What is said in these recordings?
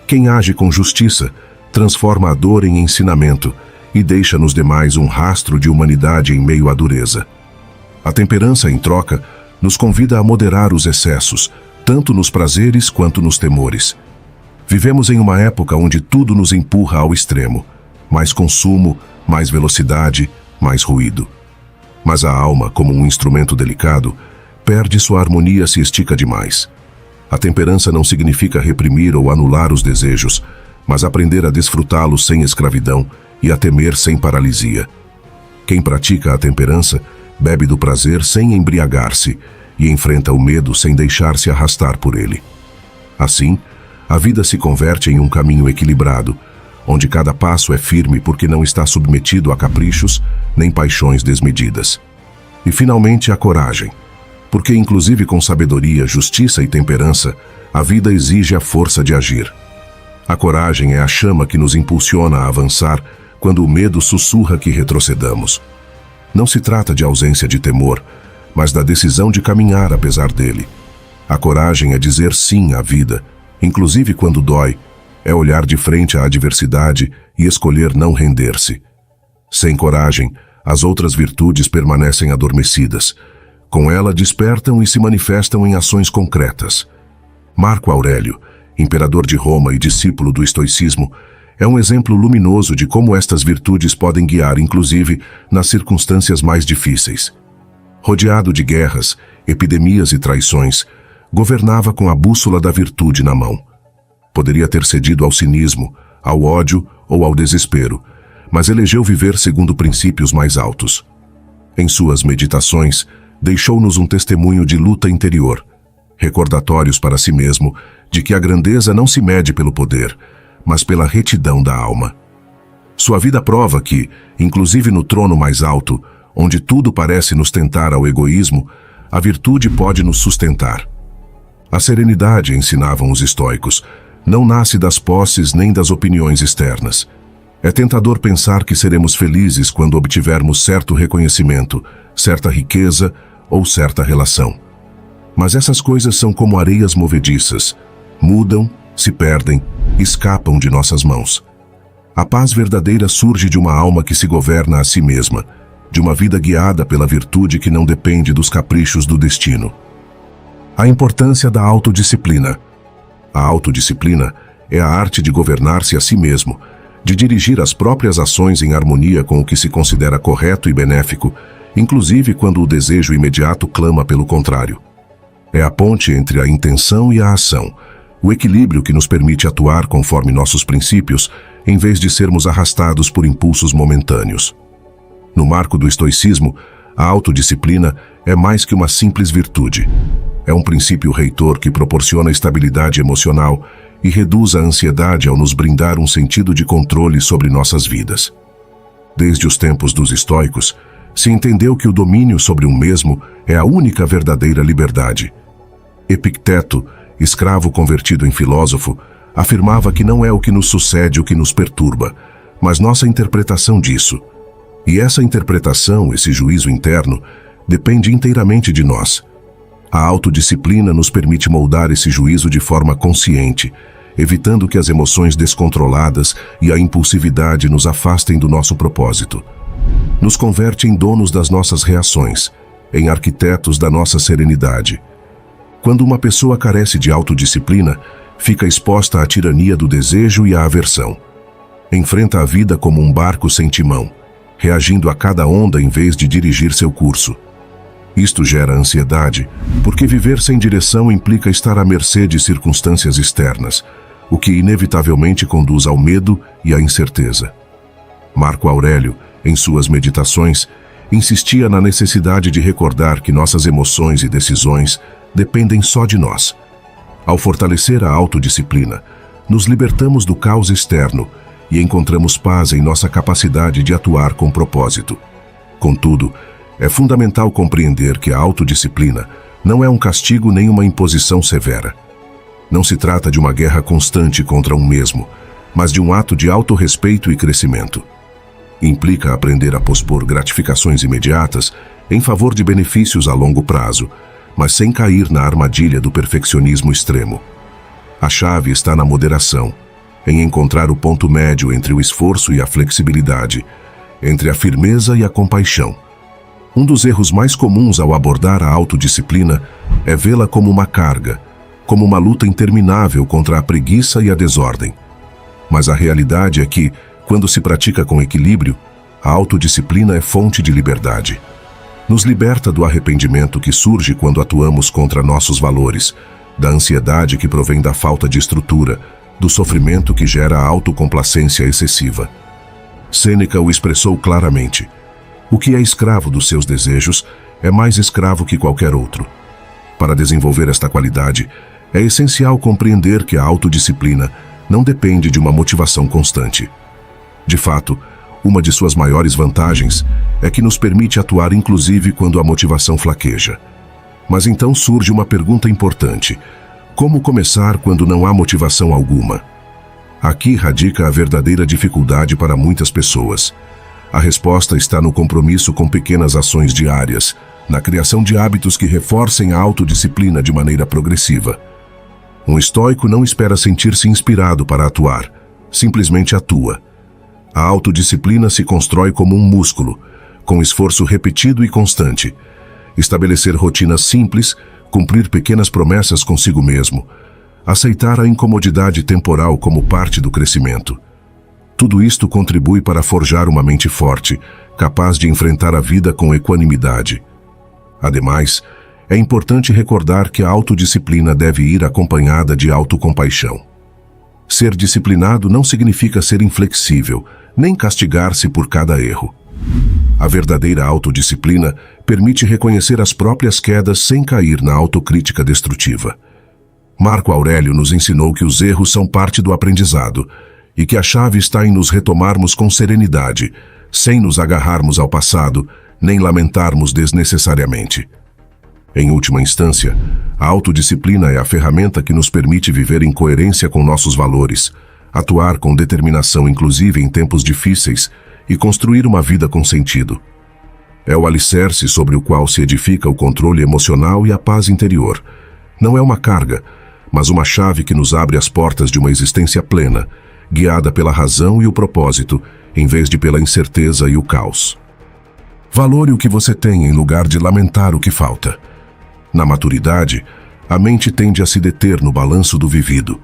Quem age com justiça transforma a dor em ensinamento e deixa nos demais um rastro de humanidade em meio à dureza. A temperança, em troca, nos convida a moderar os excessos, tanto nos prazeres quanto nos temores. Vivemos em uma época onde tudo nos empurra ao extremo: mais consumo, mais velocidade, mais ruído. Mas a alma, como um instrumento delicado, perde sua harmonia se estica demais. A temperança não significa reprimir ou anular os desejos, mas aprender a desfrutá-los sem escravidão e a temer sem paralisia. Quem pratica a temperança bebe do prazer sem embriagar-se e enfrenta o medo sem deixar-se arrastar por ele. Assim, a vida se converte em um caminho equilibrado, onde cada passo é firme porque não está submetido a caprichos nem paixões desmedidas. E finalmente a coragem, porque inclusive com sabedoria, justiça e temperança, a vida exige a força de agir. A coragem é a chama que nos impulsiona a avançar quando o medo sussurra que retrocedamos. Não se trata de ausência de temor, mas da decisão de caminhar apesar dele. A coragem é dizer sim à vida, inclusive quando dói, é olhar de frente à adversidade e escolher não render-se. Sem coragem, as outras virtudes permanecem adormecidas. Com ela despertam e se manifestam em ações concretas. Marco Aurélio, imperador de Roma e discípulo do estoicismo, é um exemplo luminoso de como estas virtudes podem guiar, inclusive, nas circunstâncias mais difíceis. Rodeado de guerras, epidemias e traições, governava com a bússola da virtude na mão. Poderia ter cedido ao cinismo, ao ódio ou ao desespero, mas elegeu viver segundo princípios mais altos. Em suas meditações, deixou-nos um testemunho de luta interior, recordatórios para si mesmo de que a grandeza não se mede pelo poder, mas pela retidão da alma. Sua vida prova que, inclusive no trono mais alto, onde tudo parece nos tentar ao egoísmo, a virtude pode nos sustentar. A serenidade, ensinavam os estoicos, não nasce das posses nem das opiniões externas. É tentador pensar que seremos felizes quando obtivermos certo reconhecimento, certa riqueza ou certa relação. Mas essas coisas são como areias movediças, mudam, se perdem, escapam de nossas mãos. A paz verdadeira surge de uma alma que se governa a si mesma, de uma vida guiada pela virtude que não depende dos caprichos do destino. A importância da autodisciplina. A autodisciplina é a arte de governar-se a si mesmo, de dirigir as próprias ações em harmonia com o que se considera correto e benéfico, inclusive quando o desejo imediato clama pelo contrário. É a ponte entre a intenção e a ação, o equilíbrio que nos permite atuar conforme nossos princípios, em vez de sermos arrastados por impulsos momentâneos. No marco do estoicismo, a autodisciplina é mais que uma simples virtude. É um princípio reitor que proporciona estabilidade emocional e reduz a ansiedade ao nos brindar um sentido de controle sobre nossas vidas. Desde os tempos dos estoicos, se entendeu que o domínio sobre um mesmo é a única verdadeira liberdade. Epicteto, escravo convertido em filósofo, afirmava que não é o que nos sucede o que nos perturba, mas nossa interpretação disso. E essa interpretação, esse juízo interno, depende inteiramente de nós. A autodisciplina nos permite moldar esse juízo de forma consciente, evitando que as emoções descontroladas e a impulsividade nos afastem do nosso propósito. Nos converte em donos das nossas reações, em arquitetos da nossa serenidade. Quando uma pessoa carece de autodisciplina, fica exposta à tirania do desejo e à aversão. Enfrenta a vida como um barco sem timão, reagindo a cada onda em vez de dirigir seu curso. Isto gera ansiedade, porque viver sem direção implica estar à mercê de circunstâncias externas, o que inevitavelmente conduz ao medo e à incerteza. Marco Aurélio, em suas meditações, insistia na necessidade de recordar que nossas emoções e decisões dependem só de nós. Ao fortalecer a autodisciplina, nos libertamos do caos externo e encontramos paz em nossa capacidade de atuar com propósito. Contudo, é fundamental compreender que a autodisciplina não é um castigo nem uma imposição severa. Não se trata de uma guerra constante contra um mesmo, mas de um ato de autorrespeito e crescimento. Implica aprender a pospor gratificações imediatas em favor de benefícios a longo prazo, mas sem cair na armadilha do perfeccionismo extremo. A chave está na moderação, em encontrar o ponto médio entre o esforço e a flexibilidade, entre a firmeza e a compaixão. Um dos erros mais comuns ao abordar a autodisciplina é vê-la como uma carga, como uma luta interminável contra a preguiça e a desordem. Mas a realidade é que, quando se pratica com equilíbrio, a autodisciplina é fonte de liberdade. Nos liberta do arrependimento que surge quando atuamos contra nossos valores, da ansiedade que provém da falta de estrutura, do sofrimento que gera a autocomplacência excessiva. Sêneca o expressou claramente: o que é escravo dos seus desejos é mais escravo que qualquer outro. Para desenvolver esta qualidade, é essencial compreender que a autodisciplina não depende de uma motivação constante. De fato, uma de suas maiores vantagens é que nos permite atuar inclusive quando a motivação flaqueja. Mas então surge uma pergunta importante: como começar quando não há motivação alguma? Aqui radica a verdadeira dificuldade para muitas pessoas. A resposta está no compromisso com pequenas ações diárias, na criação de hábitos que reforcem a autodisciplina de maneira progressiva. Um estoico não espera sentir-se inspirado para atuar, simplesmente atua. A autodisciplina se constrói como um músculo, com esforço repetido e constante. Estabelecer rotinas simples, cumprir pequenas promessas consigo mesmo, aceitar a incomodidade temporal como parte do crescimento. Tudo isto contribui para forjar uma mente forte, capaz de enfrentar a vida com equanimidade. Ademais, é importante recordar que a autodisciplina deve ir acompanhada de autocompaixão. Ser disciplinado não significa ser inflexível, nem castigar-se por cada erro. A verdadeira autodisciplina permite reconhecer as próprias quedas sem cair na autocrítica destrutiva. Marco Aurélio nos ensinou que os erros são parte do aprendizado e que a chave está em nos retomarmos com serenidade, sem nos agarrarmos ao passado, nem lamentarmos desnecessariamente. Em última instância, a autodisciplina é a ferramenta que nos permite viver em coerência com nossos valores, atuar com determinação inclusive em tempos difíceis e construir uma vida com sentido. É o alicerce sobre o qual se edifica o controle emocional e a paz interior. Não é uma carga, mas uma chave que nos abre as portas de uma existência plena, guiada pela razão e o propósito, em vez de pela incerteza e o caos. Valore o que você tem em lugar de lamentar o que falta. Na maturidade, a mente tende a se deter no balanço do vivido.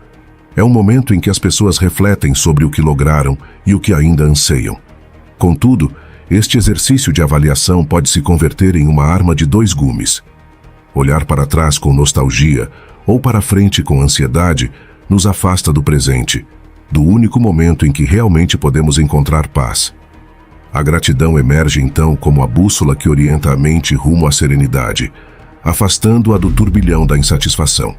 É um momento em que as pessoas refletem sobre o que lograram e o que ainda anseiam. Contudo, este exercício de avaliação pode se converter em uma arma de dois gumes. Olhar para trás com nostalgia ou para frente com ansiedade nos afasta do presente, do único momento em que realmente podemos encontrar paz. A gratidão emerge então como a bússola que orienta a mente rumo à serenidade, afastando-a do turbilhão da insatisfação.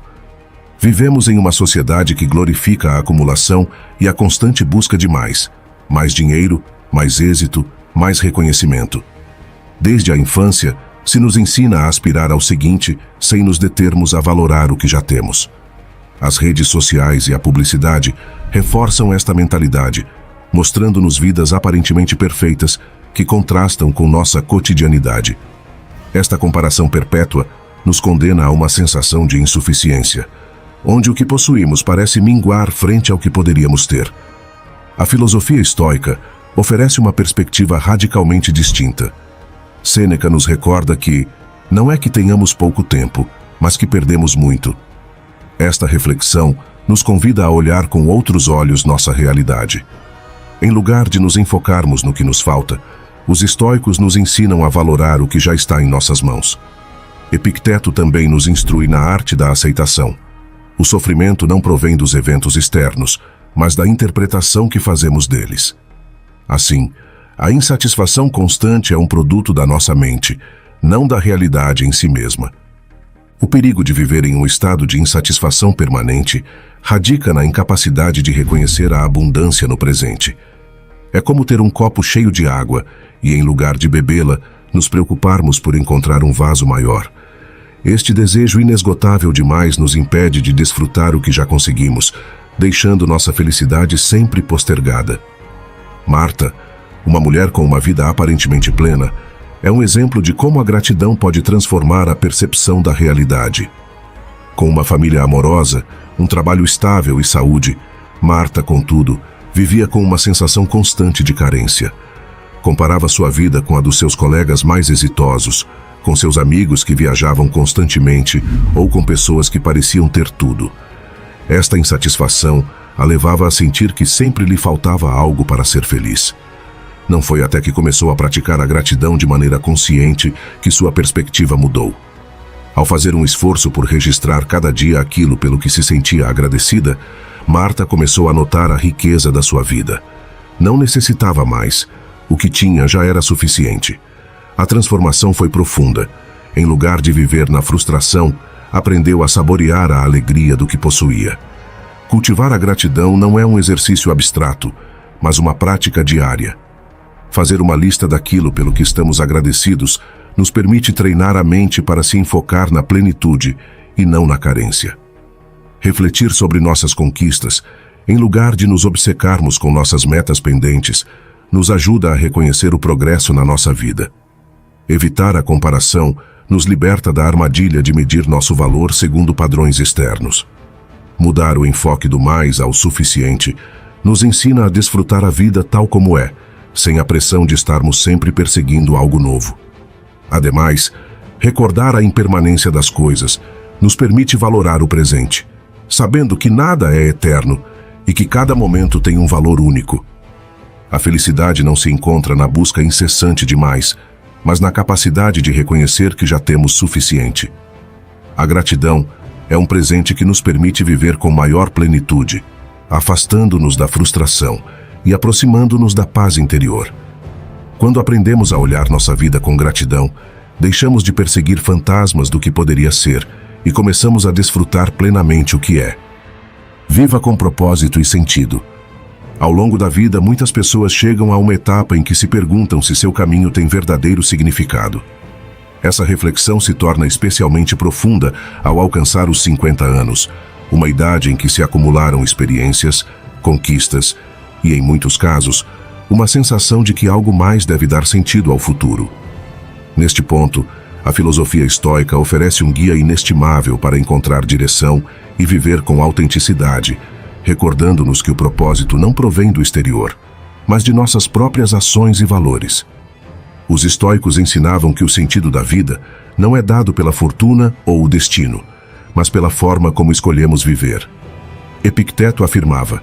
Vivemos em uma sociedade que glorifica a acumulação e a constante busca de mais dinheiro, mais êxito, mais reconhecimento. Desde a infância, se nos ensina a aspirar ao seguinte, sem nos determos a valorar o que já temos. As redes sociais e a publicidade reforçam esta mentalidade, mostrando-nos vidas aparentemente perfeitas que contrastam com nossa cotidianidade. Esta comparação perpétua nos condena a uma sensação de insuficiência, onde o que possuímos parece minguar frente ao que poderíamos ter. A filosofia estoica oferece uma perspectiva radicalmente distinta. Sêneca nos recorda que não é que tenhamos pouco tempo, mas que perdemos muito. Esta reflexão nos convida a olhar com outros olhos nossa realidade. Em lugar de nos enfocarmos no que nos falta, os estoicos nos ensinam a valorar o que já está em nossas mãos. Epicteto também nos instrui na arte da aceitação. O sofrimento não provém dos eventos externos, mas da interpretação que fazemos deles. Assim, a insatisfação constante é um produto da nossa mente, não da realidade em si mesma. O perigo de viver em um estado de insatisfação permanente radica na incapacidade de reconhecer a abundância no presente. É como ter um copo cheio de água e, em lugar de bebê-la, nos preocuparmos por encontrar um vaso maior. Este desejo inesgotável demais nos impede de desfrutar o que já conseguimos, deixando nossa felicidade sempre postergada. Marta, uma mulher com uma vida aparentemente plena, é um exemplo de como a gratidão pode transformar a percepção da realidade. Com uma família amorosa, um trabalho estável e saúde, Marta, contudo, vivia com uma sensação constante de carência. Comparava sua vida com a dos seus colegas mais exitosos, com seus amigos que viajavam constantemente ou com pessoas que pareciam ter tudo. Esta insatisfação a levava a sentir que sempre lhe faltava algo para ser feliz. Não foi até que começou a praticar a gratidão de maneira consciente que sua perspectiva mudou. Ao fazer um esforço por registrar cada dia aquilo pelo que se sentia agradecida, Marta começou a notar a riqueza da sua vida. Não necessitava mais. O que tinha já era suficiente. A transformação foi profunda. Em lugar de viver na frustração, aprendeu a saborear a alegria do que possuía. Cultivar a gratidão não é um exercício abstrato, mas uma prática diária. Fazer uma lista daquilo pelo que estamos agradecidos nos permite treinar a mente para se enfocar na plenitude e não na carência. Refletir sobre nossas conquistas, em lugar de nos obcecarmos com nossas metas pendentes, nos ajuda a reconhecer o progresso na nossa vida. Evitar a comparação nos liberta da armadilha de medir nosso valor segundo padrões externos. Mudar o enfoque do mais ao suficiente nos ensina a desfrutar a vida tal como é, sem a pressão de estarmos sempre perseguindo algo novo. Ademais, recordar a impermanência das coisas nos permite valorar o presente, sabendo que nada é eterno e que cada momento tem um valor único. A felicidade não se encontra na busca incessante de mais, mas na capacidade de reconhecer que já temos suficiente. A gratidão é um presente que nos permite viver com maior plenitude, afastando-nos da frustração e aproximando-nos da paz interior. Quando aprendemos a olhar nossa vida com gratidão, deixamos de perseguir fantasmas do que poderia ser e começamos a desfrutar plenamente o que é. Viva com propósito e sentido. Ao longo da vida, muitas pessoas chegam a uma etapa em que se perguntam se seu caminho tem verdadeiro significado. Essa reflexão se torna especialmente profunda ao alcançar os 50 anos, uma idade em que se acumularam experiências, conquistas e, em muitos casos, uma sensação de que algo mais deve dar sentido ao futuro. Neste ponto, a filosofia estoica oferece um guia inestimável para encontrar direção e viver com autenticidade, recordando-nos que o propósito não provém do exterior, mas de nossas próprias ações e valores. Os estoicos ensinavam que o sentido da vida não é dado pela fortuna ou o destino, mas pela forma como escolhemos viver. Epicteto afirmava: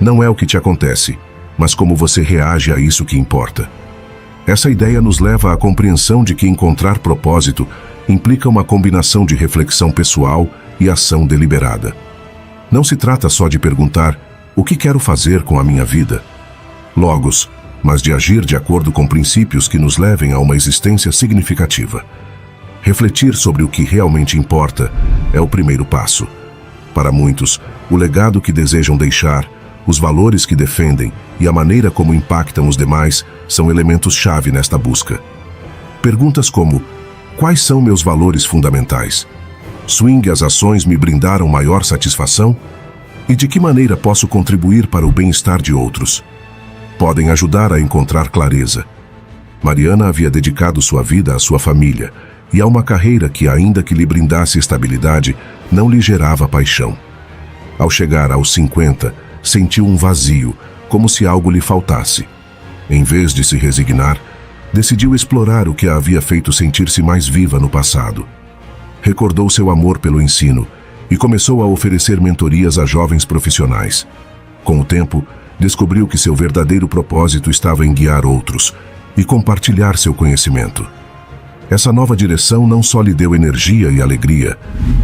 não é o que te acontece, mas como você reage a isso que importa. Essa ideia nos leva à compreensão de que encontrar propósito implica uma combinação de reflexão pessoal e ação deliberada. Não se trata só de perguntar o que quero fazer com a minha vida, logos, mas de agir de acordo com princípios que nos levem a uma existência significativa. Refletir sobre o que realmente importa é o primeiro passo. Para muitos, o legado que desejam deixar, os valores que defendem e a maneira como impactam os demais são elementos-chave nesta busca. Perguntas como: quais são meus valores fundamentais? Swing as ações me brindaram maior satisfação? E de que maneira posso contribuir para o bem-estar de outros? Podem ajudar a encontrar clareza. Mariana havia dedicado sua vida à sua família e a uma carreira que, ainda que lhe brindasse estabilidade, não lhe gerava paixão. Ao chegar aos 50, sentiu um vazio, como se algo lhe faltasse. Em vez de se resignar, decidiu explorar o que a havia feito sentir-se mais viva no passado. Recordou seu amor pelo ensino e começou a oferecer mentorias a jovens profissionais. Com o tempo, descobriu que seu verdadeiro propósito estava em guiar outros e compartilhar seu conhecimento. Essa nova direção não só lhe deu energia e alegria,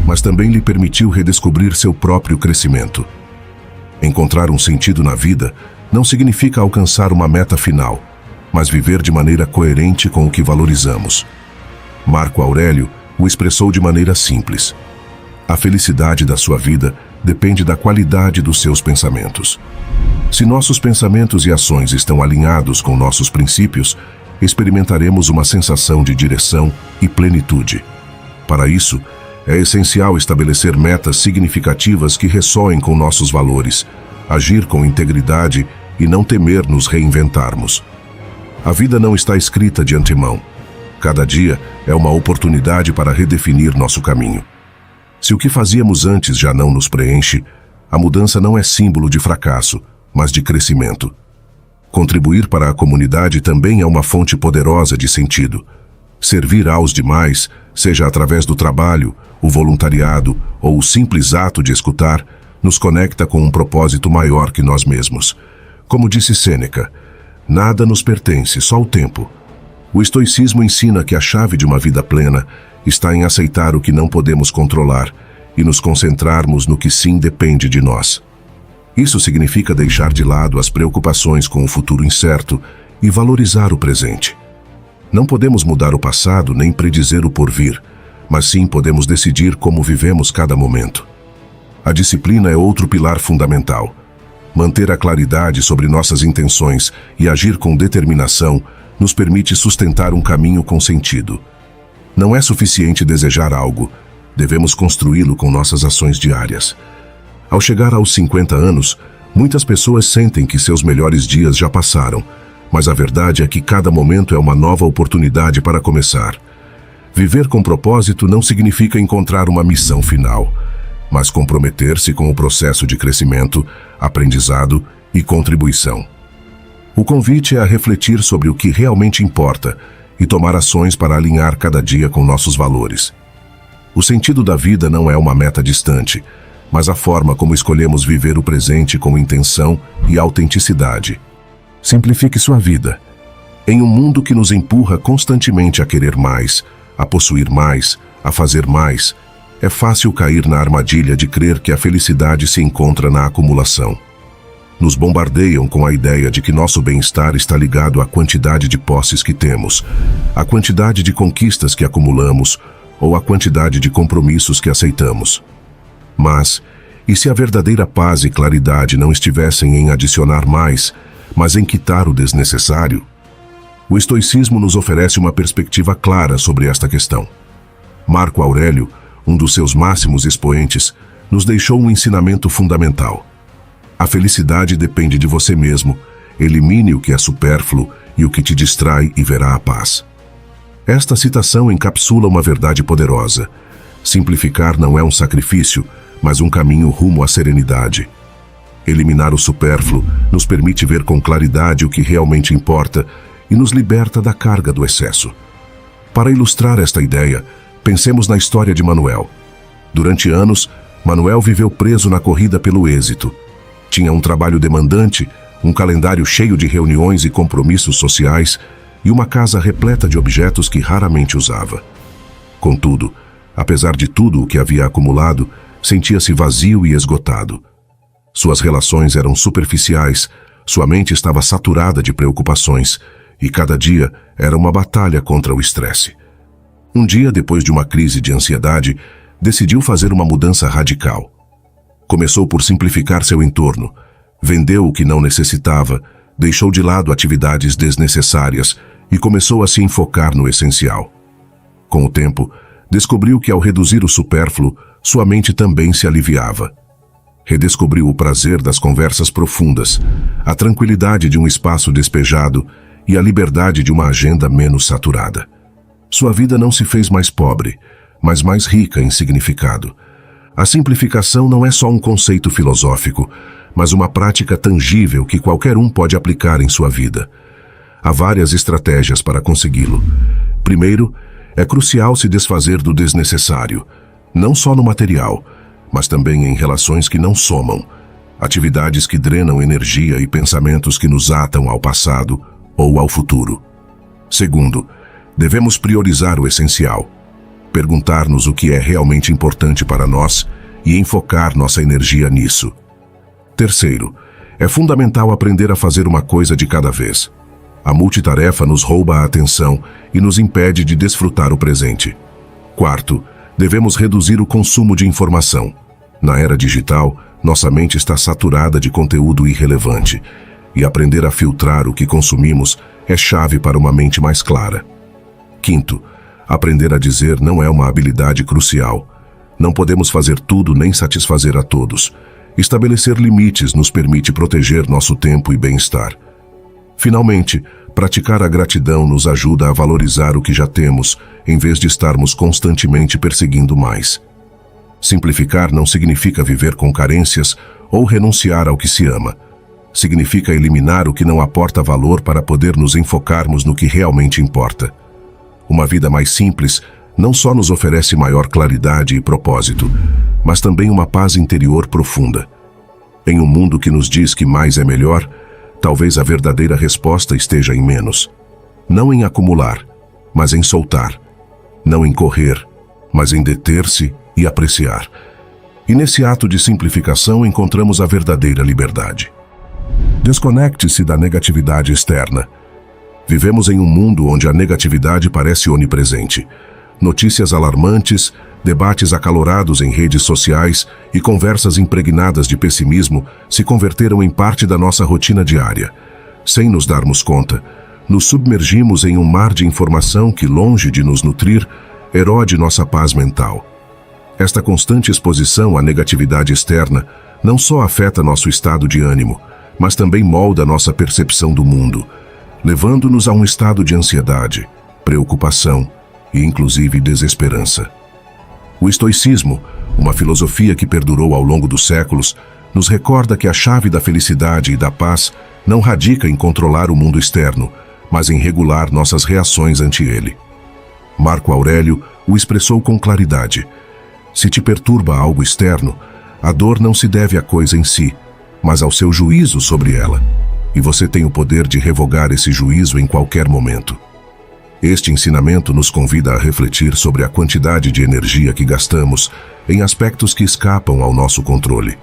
mas também lhe permitiu redescobrir seu próprio crescimento. Encontrar um sentido na vida não significa alcançar uma meta final, mas viver de maneira coerente com o que valorizamos. Marco Aurélio o expressou de maneira simples: a felicidade da sua vida depende da qualidade dos seus pensamentos. Se nossos pensamentos e ações estão alinhados com nossos princípios, experimentaremos uma sensação de direção e plenitude. Para isso, é essencial estabelecer metas significativas que ressoem com nossos valores, agir com integridade e não temer nos reinventarmos. A vida não está escrita de antemão. Cada dia é uma oportunidade para redefinir nosso caminho. Se o que fazíamos antes já não nos preenche, A mudança não é símbolo de fracasso, mas de crescimento. Contribuir para a comunidade também é uma fonte poderosa de sentido. Servir aos demais, seja através do trabalho, o voluntariado ou o simples ato de escutar, nos conecta com um propósito maior que nós mesmos. Como disse Sêneca, nada nos pertence, só o tempo. O estoicismo ensina que a chave de uma vida plena está em aceitar o que não podemos controlar e nos concentrarmos no que sim depende de nós. Isso significa deixar de lado as preocupações com o futuro incerto e valorizar o presente. Não podemos mudar o passado nem predizer o porvir, mas sim podemos decidir como vivemos cada momento. A disciplina é outro pilar fundamental. Manter a claridade sobre nossas intenções e agir com determinação nos permite sustentar um caminho com sentido. Não é suficiente desejar algo, devemos construí-lo com nossas ações diárias. Ao chegar aos 50 anos, muitas pessoas sentem que seus melhores dias já passaram, mas a verdade é que cada momento é uma nova oportunidade para começar. Viver com propósito não significa encontrar uma missão final, mas comprometer-se com o processo de crescimento, aprendizado e contribuição. O convite é a refletir sobre o que realmente importa e tomar ações para alinhar cada dia com nossos valores. O sentido da vida não é uma meta distante, mas a forma como escolhemos viver o presente com intenção e autenticidade. Simplifique sua vida. Em um mundo que nos empurra constantemente a querer mais, a possuir mais, a fazer mais, é fácil cair na armadilha de crer que a felicidade se encontra na acumulação. Nos bombardeiam com a ideia de que nosso bem-estar está ligado à quantidade de posses que temos, à quantidade de conquistas que acumulamos ou à quantidade de compromissos que aceitamos. Mas, e se a verdadeira paz e claridade não estivessem em adicionar mais, mas em quitar o desnecessário? O estoicismo nos oferece uma perspectiva clara sobre esta questão. Marco Aurélio, um dos seus máximos expoentes, nos deixou um ensinamento fundamental. A felicidade depende de você mesmo. Elimine o que é supérfluo e o que te distrai e verá a paz. Esta citação encapsula uma verdade poderosa. Simplificar não é um sacrifício, mas um caminho rumo à serenidade. Eliminar o supérfluo nos permite ver com claridade o que realmente importa e nos liberta da carga do excesso. Para ilustrar esta ideia, pensemos na história de Manuel. Durante anos, Manuel viveu preso na corrida pelo êxito. Tinha um trabalho demandante, um calendário cheio de reuniões e compromissos sociais e uma casa repleta de objetos que raramente usava. Contudo, apesar de tudo o que havia acumulado, sentia-se vazio e esgotado. Suas relações eram superficiais, sua mente estava saturada de preocupações e cada dia era uma batalha contra o estresse. Um dia, depois de uma crise de ansiedade, decidiu fazer uma mudança radical. Começou por simplificar seu entorno, vendeu o que não necessitava, deixou de lado atividades desnecessárias e começou a se enfocar no essencial. Com o tempo, descobriu que ao reduzir o supérfluo, sua mente também se aliviava. Redescobriu o prazer das conversas profundas, a tranquilidade de um espaço despejado e a liberdade de uma agenda menos saturada. Sua vida não se fez mais pobre, mas mais rica em significado. A simplificação não é só um conceito filosófico, mas uma prática tangível que qualquer um pode aplicar em sua vida. Há várias estratégias para consegui-lo. Primeiro, é crucial se desfazer do desnecessário, não só no material, mas também em relações que não somam, atividades que drenam energia e pensamentos que nos atam ao passado ou ao futuro. Segundo, devemos priorizar o essencial, perguntar-nos o que é realmente importante para nós e enfocar nossa energia nisso. Terceiro, é fundamental aprender a fazer uma coisa de cada vez. A multitarefa nos rouba a atenção e nos impede de desfrutar o presente. Quarto, devemos reduzir o consumo de informação. Na era digital, nossa mente está saturada de conteúdo irrelevante, e aprender a filtrar o que consumimos é chave para uma mente mais clara. Quinto, aprender a dizer não é uma habilidade crucial. Não podemos fazer tudo nem satisfazer a todos. Estabelecer limites nos permite proteger nosso tempo e bem-estar. Finalmente, praticar a gratidão nos ajuda a valorizar o que já temos, em vez de estarmos constantemente perseguindo mais. Simplificar não significa viver com carências ou renunciar ao que se ama. Significa eliminar o que não aporta valor para poder nos enfocarmos no que realmente importa. Uma vida mais simples não só nos oferece maior claridade e propósito, mas também uma paz interior profunda. Em um mundo que nos diz que mais é melhor, talvez a verdadeira resposta esteja em menos. Não em acumular, mas em soltar. Não em correr, mas em deter-se e apreciar. E nesse ato de simplificação encontramos a verdadeira liberdade. Desconecte-se da negatividade externa. Vivemos em um mundo onde a negatividade parece onipresente. Notícias alarmantes, debates acalorados em redes sociais e conversas impregnadas de pessimismo se converteram em parte da nossa rotina diária. Sem nos darmos conta, nos submergimos em um mar de informação que, longe de nos nutrir, erode nossa paz mental. Esta constante exposição à negatividade externa não só afeta nosso estado de ânimo, mas também molda nossa percepção do mundo, levando-nos a um estado de ansiedade, preocupação e, inclusive, desesperança. O estoicismo, uma filosofia que perdurou ao longo dos séculos, nos recorda que a chave da felicidade e da paz não radica em controlar o mundo externo, mas em regular nossas reações ante ele. Marco Aurélio o expressou com claridade: se te perturba algo externo, a dor não se deve à coisa em si, mas ao seu juízo sobre ela, e você tem o poder de revogar esse juízo em qualquer momento. Este ensinamento nos convida a refletir sobre a quantidade de energia que gastamos em aspectos que escapam ao nosso controle.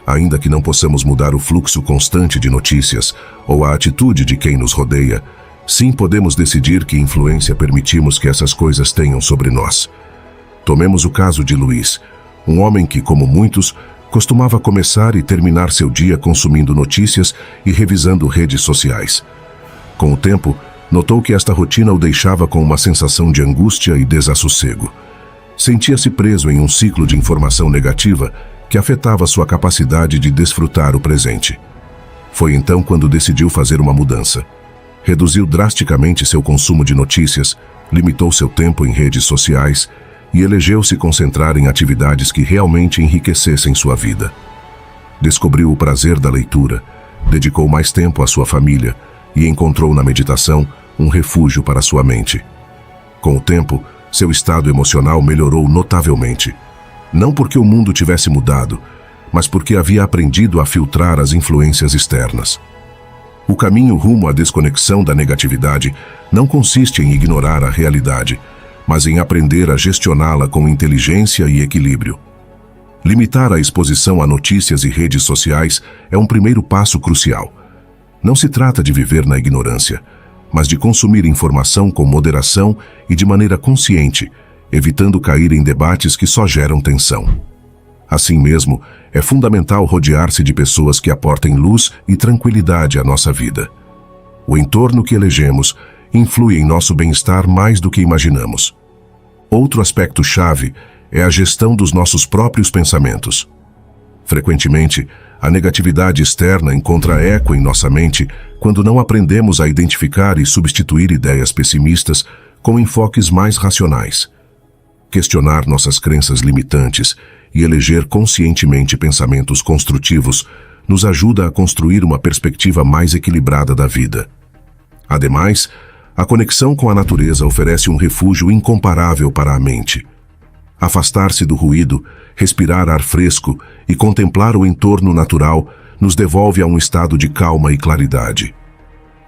Ainda que não possamos mudar o fluxo constante de notícias ou a atitude de quem nos rodeia, sim podemos decidir que influência permitimos que essas coisas tenham sobre nós. Tomemos o caso de Luiz, um homem que, como muitos, costumava começar e terminar seu dia consumindo notícias e revisando redes sociais. Com o tempo, notou que esta rotina o deixava com uma sensação de angústia e desassossego. Sentia-se preso em um ciclo de informação negativa que afetava sua capacidade de desfrutar o presente. Foi então quando decidiu fazer uma mudança. Reduziu drasticamente seu consumo de notícias, limitou seu tempo em redes sociais e elegeu se concentrar em atividades que realmente enriquecessem sua vida. Descobriu o prazer da leitura, dedicou mais tempo à sua família e encontrou na meditação um refúgio para sua mente. Com o tempo, seu estado emocional melhorou notavelmente. Não porque o mundo tivesse mudado, mas porque havia aprendido a filtrar as influências externas. O caminho rumo à desconexão da negatividade não consiste em ignorar a realidade, mas em aprender a gestioná-la com inteligência e equilíbrio. Limitar a exposição a notícias e redes sociais é um primeiro passo crucial. Não se trata de viver na ignorância, mas de consumir informação com moderação e de maneira consciente, evitando cair em debates que só geram tensão. Assim mesmo, é fundamental rodear-se de pessoas que aportem luz e tranquilidade à nossa vida. O entorno que elegemos influi em nosso bem-estar mais do que imaginamos. Outro aspecto-chave é a gestão dos nossos próprios pensamentos. Frequentemente, a negatividade externa encontra eco em nossa mente quando não aprendemos a identificar e substituir ideias pessimistas com enfoques mais racionais. Questionar nossas crenças limitantes e eleger conscientemente pensamentos construtivos nos ajuda a construir uma perspectiva mais equilibrada da vida. Ademais, a conexão com a natureza oferece um refúgio incomparável para a mente. Afastar-se do ruído, respirar ar fresco e contemplar o entorno natural nos devolve a um estado de calma e claridade.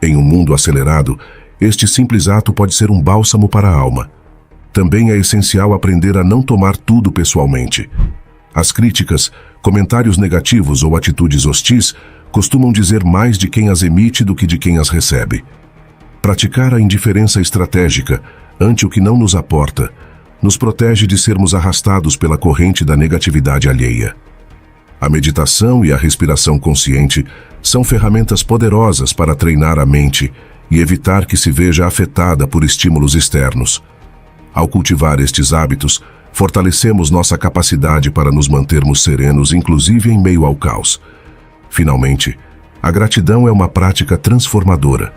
Em um mundo acelerado, este simples ato pode ser um bálsamo para a alma. Também é essencial aprender a não tomar tudo pessoalmente. As críticas, comentários negativos ou atitudes hostis costumam dizer mais de quem as emite do que de quem as recebe. Praticar a indiferença estratégica ante o que não nos aporta nos protege de sermos arrastados pela corrente da negatividade alheia. A meditação e a respiração consciente são ferramentas poderosas para treinar a mente e evitar que se veja afetada por estímulos externos. Ao cultivar estes hábitos, fortalecemos nossa capacidade para nos mantermos serenos, inclusive em meio ao caos. Finalmente, a gratidão é uma prática transformadora.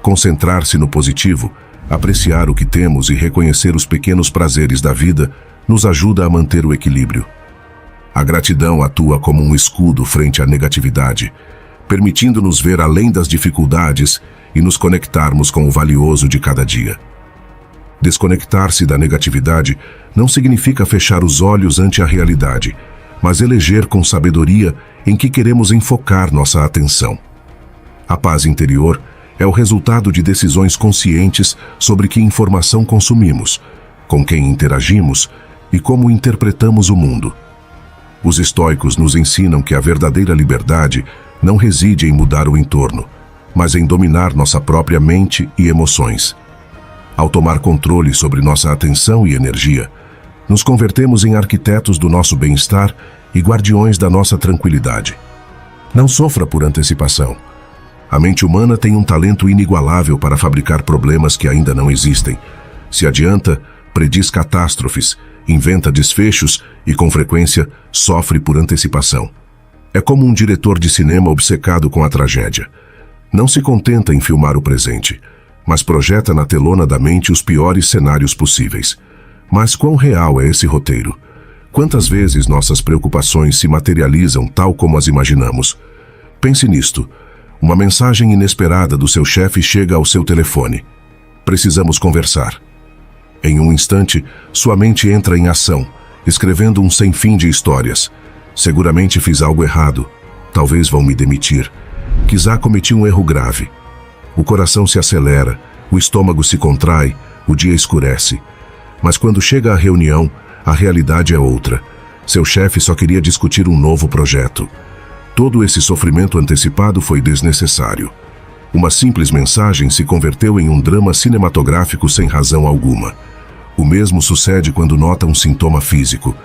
Concentrar-se no positivo, apreciar o que temos e reconhecer os pequenos prazeres da vida nos ajuda a manter o equilíbrio. A gratidão atua como um escudo frente à negatividade, permitindo-nos ver além das dificuldades e nos conectarmos com o valioso de cada dia. Desconectar-se da negatividade não significa fechar os olhos ante a realidade, mas eleger com sabedoria em que queremos enfocar nossa atenção. A paz interior é o resultado de decisões conscientes sobre que informação consumimos, com quem interagimos e como interpretamos o mundo. Os estoicos nos ensinam que a verdadeira liberdade não reside em mudar o entorno, mas em dominar nossa própria mente e emoções. Ao tomar controle sobre nossa atenção e energia, nos convertemos em arquitetos do nosso bem-estar e guardiões da nossa tranquilidade. Não sofra por antecipação. A mente humana tem um talento inigualável para fabricar problemas que ainda não existem. Se adianta, prediz catástrofes, inventa desfechos e, com frequência, sofre por antecipação. É como um diretor de cinema obcecado com a tragédia. Não se contenta em filmar o presente, mas projeta na telona da mente os piores cenários possíveis. Mas quão real é esse roteiro? Quantas vezes nossas preocupações se materializam tal como as imaginamos? Pense nisto. Uma mensagem inesperada do seu chefe chega ao seu telefone. Precisamos conversar. Em um instante, sua mente entra em ação, escrevendo um sem fim de histórias. Seguramente fiz algo errado. Talvez vão me demitir. Quizá cometi um erro grave. O coração se acelera, o estômago se contrai, o dia escurece. Mas quando chega a reunião, a realidade é outra. Seu chefe só queria discutir um novo projeto. Todo esse sofrimento antecipado foi desnecessário. Uma simples mensagem se converteu em um drama cinematográfico sem razão alguma. O mesmo sucede quando nota um sintoma físico,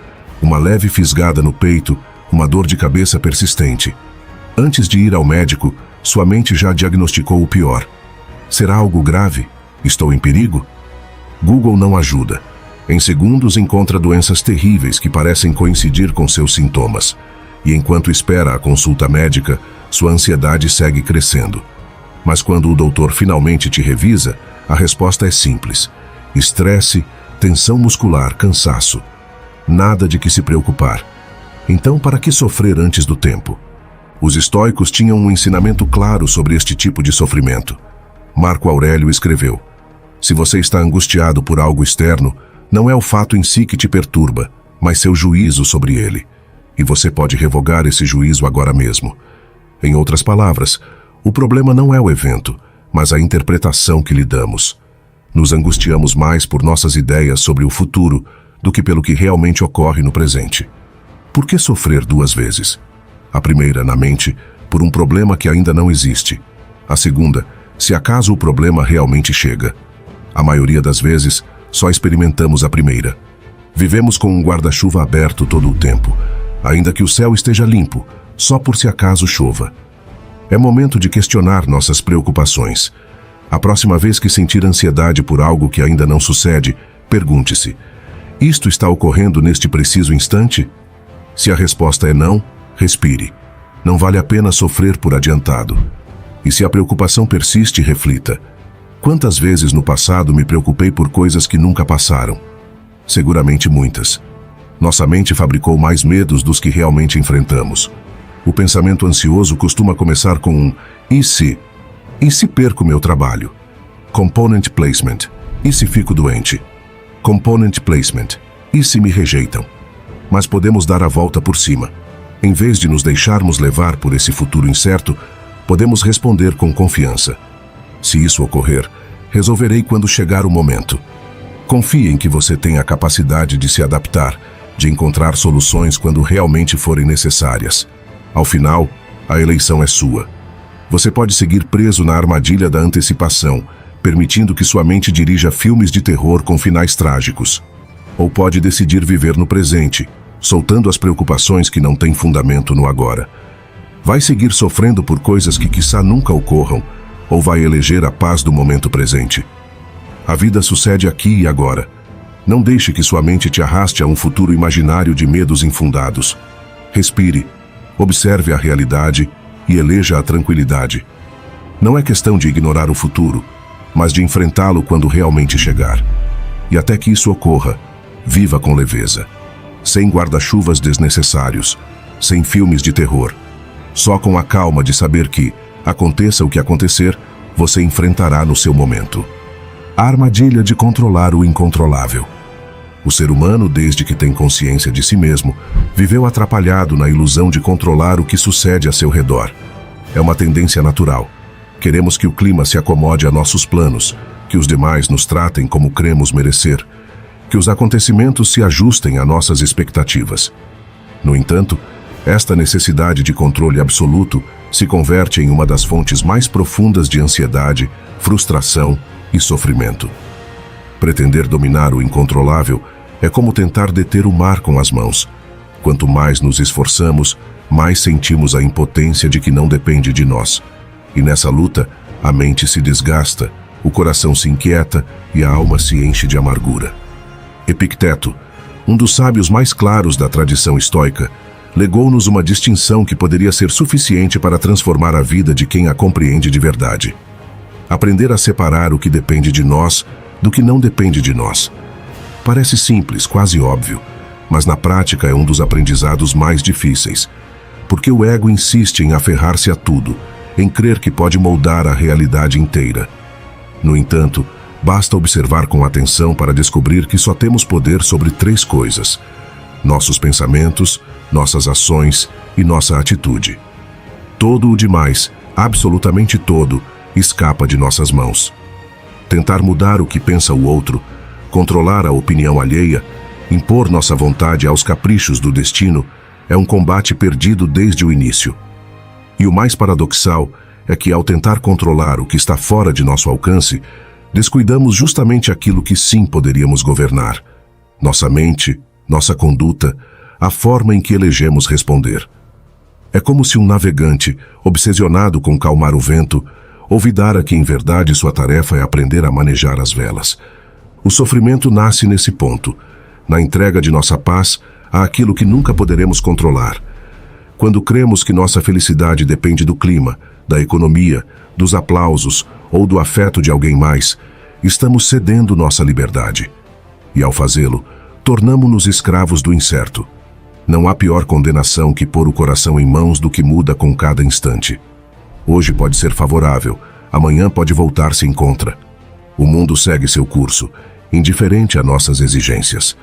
uma leve fisgada no peito, uma dor de cabeça persistente. Antes de ir ao médico, sua mente já diagnosticou o pior. Será algo grave? Estou em perigo? Google não ajuda. Em segundos encontra doenças terríveis que parecem coincidir com seus sintomas. E enquanto espera a consulta médica, sua ansiedade segue crescendo. Mas quando o doutor finalmente te revisa, a resposta é simples. Estresse, tensão muscular, cansaço. Nada de que se preocupar. Então, para que sofrer antes do tempo? Os estoicos tinham um ensinamento claro sobre este tipo de sofrimento. Marco Aurélio escreveu: se você está angustiado por algo externo, não é o fato em si que te perturba, mas seu juízo sobre ele. E você pode revogar esse juízo agora mesmo. Em outras palavras, o problema não é o evento, mas a interpretação que lhe damos. Nos angustiamos mais por nossas ideias sobre o futuro do que pelo que realmente ocorre no presente. Por que sofrer duas vezes? A primeira, na mente, por um problema que ainda não existe. A segunda, se acaso o problema realmente chega. A maioria das vezes, só experimentamos a primeira. Vivemos com um guarda-chuva aberto todo o tempo, ainda que o céu esteja limpo, só por se acaso chova. É momento de questionar nossas preocupações. A próxima vez que sentir ansiedade por algo que ainda não sucede, pergunte-se: isto está ocorrendo neste preciso instante? Se a resposta é não, respire. Não vale a pena sofrer por adiantado. E se a preocupação persiste, reflita: quantas vezes no passado me preocupei por coisas que nunca passaram? Seguramente muitas. Nossa mente fabricou mais medos dos que realmente enfrentamos. O pensamento ansioso costuma começar com um "e se?" E se perco meu trabalho? Component placement. E se fico doente? Component placement. E se me rejeitam? Mas podemos dar a volta por cima. Em vez de nos deixarmos levar por esse futuro incerto, podemos responder com confiança: se isso ocorrer, resolverei quando chegar o momento. Confie em que você tem a capacidade de se adaptar, de encontrar soluções quando realmente forem necessárias. Ao final, a eleição é sua. Você pode seguir preso na armadilha da antecipação, permitindo que sua mente dirija filmes de terror com finais trágicos. Ou pode decidir viver no presente, soltando as preocupações que não têm fundamento no agora. Vai seguir sofrendo por coisas que quiçá nunca ocorram, ou vai eleger a paz do momento presente? A vida sucede aqui e agora. Não deixe que sua mente te arraste a um futuro imaginário de medos infundados. Respire, observe a realidade e eleja a tranquilidade. Não é questão de ignorar o futuro, mas de enfrentá-lo quando realmente chegar. E até que isso ocorra, viva com leveza. sem guarda-chuvas desnecessários, sem filmes de terror. Só com a calma de saber que, aconteça o que acontecer, você enfrentará no seu momento. A armadilha de controlar o incontrolável. O ser humano, desde que tem consciência de si mesmo, viveu atrapalhado na ilusão de controlar o que sucede a seu redor. É uma tendência natural. Queremos que o clima se acomode a nossos planos, que os demais nos tratem como cremos merecer, que os acontecimentos se ajustem a nossas expectativas. No entanto, esta necessidade de controle absoluto se converte em uma das fontes mais profundas de ansiedade, frustração e sofrimento. Pretender dominar o incontrolável é como tentar deter o mar com as mãos. Quanto mais nos esforçamos, mais sentimos a impotência de que não depende de nós. E nessa luta, a mente se desgasta, o coração se inquieta e a alma se enche de amargura. Epicteto, um dos sábios mais claros da tradição estoica, legou-nos uma distinção que poderia ser suficiente para transformar a vida de quem a compreende de verdade. Aprender a separar o que depende de nós do que não depende de nós. Parece simples, quase óbvio, mas na prática é um dos aprendizados mais difíceis, porque o ego insiste em aferrar-se a tudo, em crer que pode moldar a realidade inteira. No entanto, basta observar com atenção para descobrir que só temos poder sobre 3 coisas: nossos pensamentos, nossas ações e nossa atitude. Todo o demais, absolutamente todo, escapa de nossas mãos. Tentar mudar o que pensa o outro, controlar a opinião alheia, impor nossa vontade aos caprichos do destino, é um combate perdido desde o início. E o mais paradoxal é que, ao tentar controlar o que está fora de nosso alcance, descuidamos justamente aquilo que sim poderíamos governar: nossa mente, nossa conduta, a forma em que elegemos responder. É como se um navegante, obsessionado com calmar o vento, olvidara que em verdade sua tarefa é aprender a manejar as velas. O sofrimento nasce nesse ponto, na entrega de nossa paz àquilo que nunca poderemos controlar. Quando cremos que nossa felicidade depende do clima, da economia, dos aplausos ou do afeto de alguém mais, estamos cedendo nossa liberdade. E ao fazê-lo, tornamo-nos escravos do incerto. Não há pior condenação que pôr o coração em mãos do que muda com cada instante. Hoje pode ser favorável, amanhã pode voltar-se em contra. O mundo segue seu curso, indiferente a nossas exigências.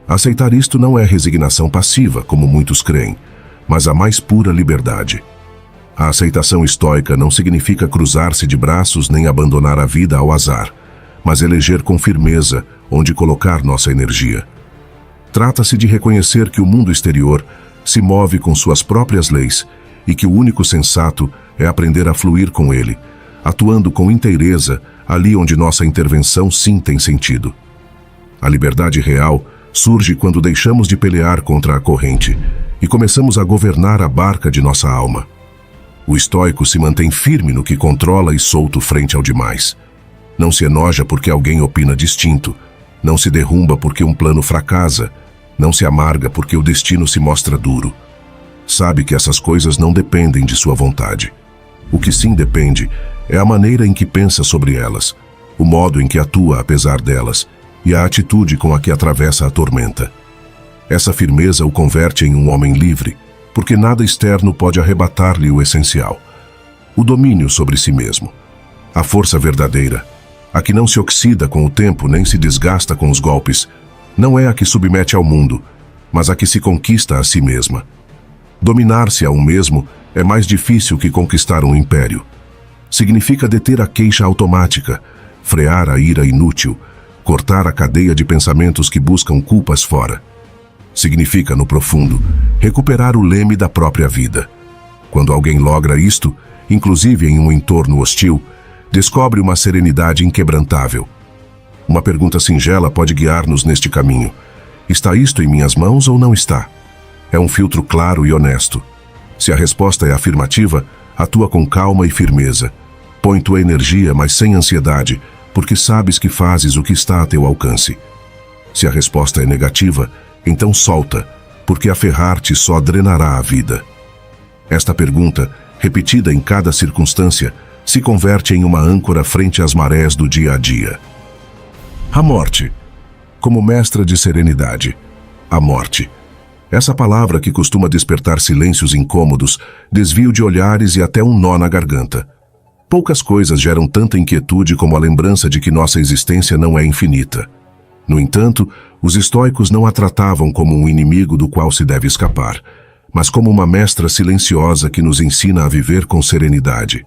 Aceitar isto não é resignação passiva, como muitos creem, mas a mais pura liberdade. A aceitação estoica não significa cruzar-se de braços nem abandonar a vida ao azar, mas eleger com firmeza onde colocar nossa energia. Trata-se de reconhecer que o mundo exterior se move com suas próprias leis e que o único sensato é aprender a fluir com ele, atuando com inteireza ali onde nossa intervenção sim tem sentido. A liberdade real surge quando deixamos de pelear contra a corrente e começamos a governar a barca de nossa alma. O estoico se mantém firme no que controla e solto frente ao demais. Não se enoja porque alguém opina distinto, não se derrumba porque um plano fracassa, não se amarga porque o destino se mostra duro. Sabe que essas coisas não dependem de sua vontade. O que sim depende é a maneira em que pensa sobre elas, o modo em que atua apesar delas e a atitude com a que atravessa a tormenta. Essa firmeza o converte em um homem livre, porque nada externo pode arrebatar-lhe o essencial: o domínio sobre si mesmo. A força verdadeira, a que não se oxida com o tempo nem se desgasta com os golpes, não é a que submete ao mundo, mas a que se conquista a si mesma. Dominar-se a um mesmo é mais difícil que conquistar um império. Significa deter a queixa automática, frear a ira inútil, cortar a cadeia de pensamentos que buscam culpas fora. Significa, no profundo, recuperar o leme da própria vida. Quando alguém logra isto, inclusive em um entorno hostil, descobre uma serenidade inquebrantável. Uma pergunta singela pode guiar-nos neste caminho: está isto em minhas mãos ou não está? É um filtro claro e honesto. Se a resposta é afirmativa, atua com calma e firmeza. Põe tua energia, mas sem ansiedade, porque sabes que fazes o que está a teu alcance. Se a resposta é negativa, então solta, porque aferrar-te só drenará a vida. Esta pergunta, repetida em cada circunstância, se converte em uma âncora frente às marés do dia a dia. A morte, como mestra de serenidade. A morte, Essa palavra que costuma despertar silêncios incômodos, desvio de olhares e até um nó na garganta. Poucas coisas geram tanta inquietude como a lembrança de que nossa existência não é infinita. No entanto, os estoicos não a tratavam como um inimigo do qual se deve escapar, mas como uma mestra silenciosa que nos ensina a viver com serenidade.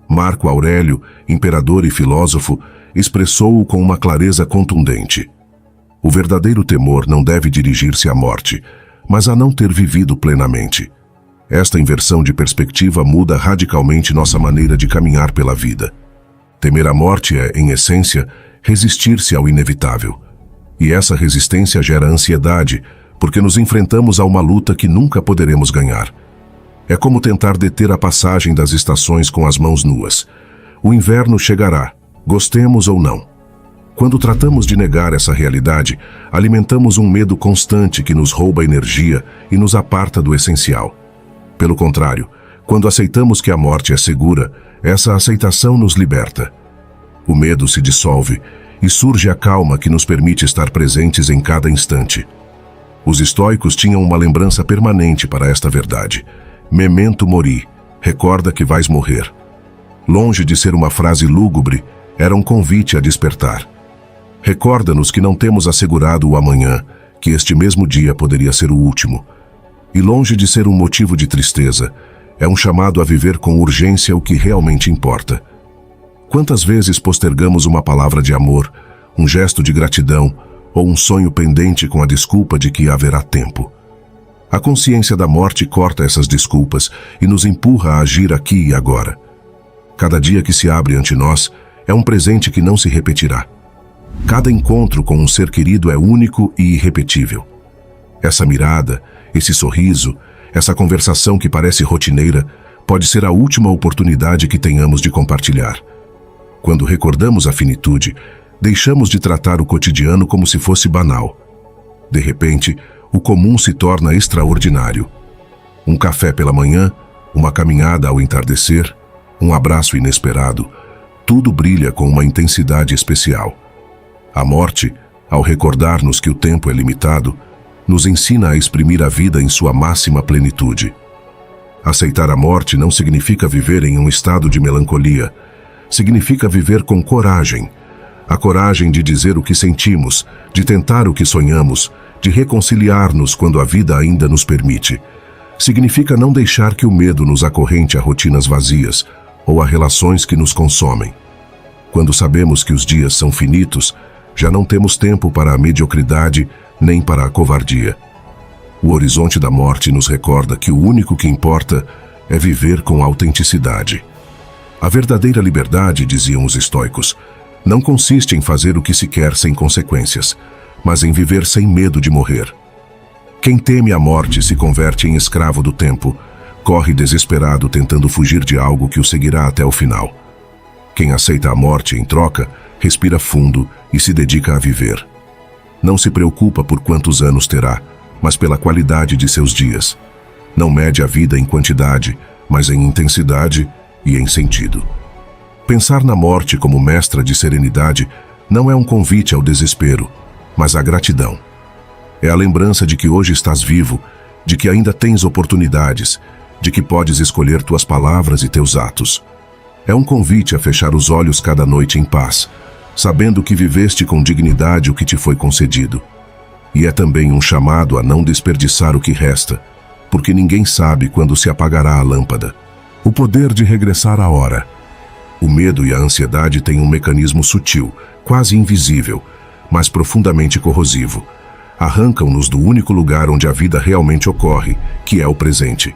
Marco Aurélio, imperador e filósofo, expressou-o com uma clareza contundente. O verdadeiro temor não deve dirigir-se à morte, mas a não ter vivido plenamente. Esta inversão de perspectiva muda radicalmente nossa maneira de caminhar pela vida. Temer a morte é, em essência, resistir-se ao inevitável. E essa resistência gera ansiedade, porque nos enfrentamos a uma luta que nunca poderemos ganhar. É como tentar deter a passagem das estações com as mãos nuas. O inverno chegará, gostemos ou não. Quando tratamos de negar essa realidade, alimentamos um medo constante que nos rouba energia e nos aparta do essencial. Pelo contrário, quando aceitamos que a morte é segura, essa aceitação nos liberta. O medo se dissolve e surge a calma que nos permite estar presentes em cada instante. Os estoicos tinham uma lembrança permanente para esta verdade. Memento mori, recorda que vais morrer. Longe de ser uma frase lúgubre, era um convite a despertar. Recorda-nos que não temos assegurado o amanhã, que este mesmo dia poderia ser o último. E longe de ser um motivo de tristeza, é um chamado a viver com urgência o que realmente importa. Quantas vezes postergamos uma palavra de amor, um gesto de gratidão ou um sonho pendente com a desculpa de que haverá tempo? A consciência da morte corta essas desculpas e nos empurra a agir aqui e agora. Cada dia que se abre ante nós é um presente que não se repetirá. Cada encontro com um ser querido é único e irrepetível. Essa mirada, esse sorriso, essa conversação que parece rotineira, pode ser a última oportunidade que tenhamos de compartilhar. Quando recordamos a finitude, deixamos de tratar o cotidiano como se fosse banal. De repente, o comum se torna extraordinário. Um café pela manhã, uma caminhada ao entardecer, um abraço inesperado, tudo brilha com uma intensidade especial. A morte, ao recordar-nos que o tempo é limitado, nos ensina a exprimir a vida em sua máxima plenitude. Aceitar a morte não significa viver em um estado de melancolia, significa viver com coragem. A coragem de dizer o que sentimos, de tentar o que sonhamos, de reconciliar-nos quando a vida ainda nos permite. Significa não deixar que o medo nos acorrente a rotinas vazias ou a relações que nos consomem. Quando sabemos que os dias são finitos, já não temos tempo para a mediocridade nem para a covardia. O horizonte da morte nos recorda que o único que importa é viver com autenticidade. A verdadeira liberdade, diziam os estoicos, não consiste em fazer o que se quer sem consequências, mas em viver sem medo de morrer. Quem teme a morte se converte em escravo do tempo, corre desesperado tentando fugir de algo que o seguirá até o final. Quem aceita a morte em troca, respira fundo e se dedica a viver. Não se preocupa por quantos anos terá, mas pela qualidade de seus dias. Não mede a vida em quantidade, mas em intensidade e em sentido. Pensar na morte como mestra de serenidade não é um convite ao desespero, mas à gratidão. É a lembrança de que hoje estás vivo, de que ainda tens oportunidades, de que podes escolher tuas palavras e teus atos. É um convite a fechar os olhos cada noite em paz, sabendo que viveste com dignidade o que te foi concedido. E é também um chamado a não desperdiçar o que resta, porque ninguém sabe quando se apagará a lâmpada. O poder de regressar à hora. O medo e a ansiedade têm um mecanismo sutil, quase invisível, mas profundamente corrosivo. Arrancam-nos do único lugar onde a vida realmente ocorre, que é o presente.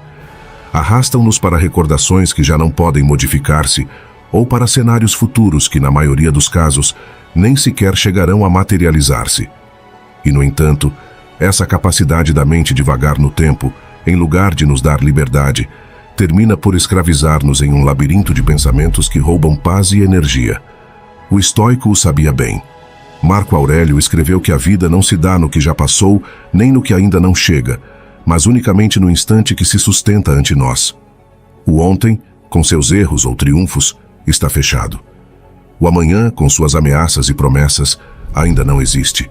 Arrastam-nos para recordações que já não podem modificar-se, ou para cenários futuros que, na maioria dos casos, nem sequer chegarão a materializar-se. E, no entanto, essa capacidade da mente de vagar no tempo, em lugar de nos dar liberdade, termina por escravizar-nos em um labirinto de pensamentos que roubam paz e energia. O estoico o sabia bem. Marco Aurélio escreveu que a vida não se dá no que já passou, nem no que ainda não chega, mas unicamente no instante que se sustenta ante nós. O ontem, com seus erros ou triunfos, está fechado. O amanhã, com suas ameaças e promessas, ainda não existe.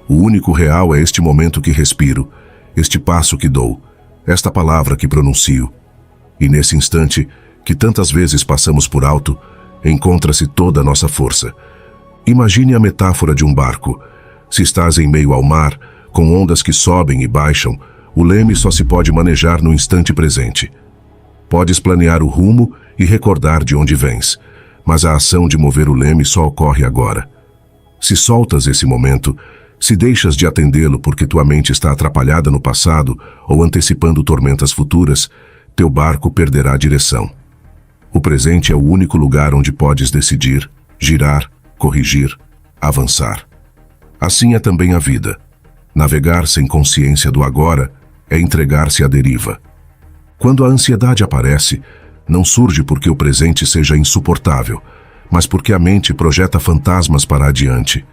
O único real é este momento que respiro, este passo que dou, esta palavra que pronuncio. E nesse instante, que tantas vezes passamos por alto, encontra-se toda a nossa força. Imagine a metáfora de um barco. Se estás em meio ao mar, com ondas que sobem e baixam, o leme só se pode manejar no instante presente. Podes planear o rumo e recordar de onde vens, mas a ação de mover o leme só ocorre agora. Se soltas esse momento, se deixas de atendê-lo porque tua mente está atrapalhada no passado ou antecipando tormentas futuras, teu barco perderá a direção. O presente é o único lugar onde podes decidir, girar, corrigir, avançar. Assim é também a vida. Navegar sem consciência do agora é entregar-se à deriva. Quando a ansiedade aparece, não surge porque o presente seja insuportável, mas porque a mente projeta fantasmas para adiante.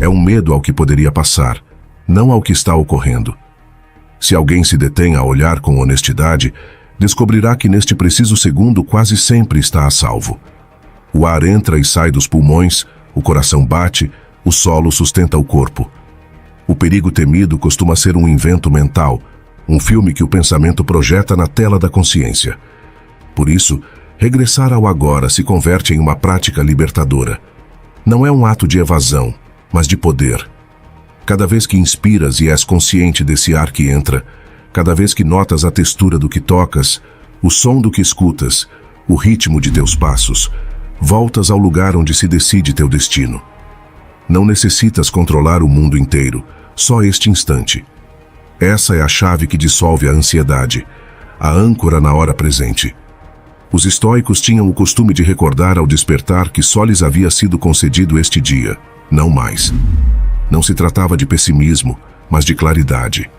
É um medo ao que poderia passar, não ao que está ocorrendo. Se alguém se detém a olhar com honestidade, descobrirá que neste preciso segundo quase sempre está a salvo. O ar entra e sai dos pulmões, o coração bate, o solo sustenta o corpo. O perigo temido costuma ser um invento mental, um filme que o pensamento projeta na tela da consciência. Por isso, regressar ao agora se converte em uma prática libertadora. Não é um ato de evasão, mas de poder. Cada vez que inspiras e és consciente desse ar que entra, cada vez que notas a textura do que tocas, o som do que escutas, o ritmo de teus passos, voltas ao lugar onde se decide teu destino. Não necessitas controlar o mundo inteiro, só este instante. Essa é a chave que dissolve a ansiedade, a âncora na hora presente. Os estoicos tinham o costume de recordar ao despertar que só lhes havia sido concedido este dia, não mais. Não se tratava de pessimismo, mas de claridade.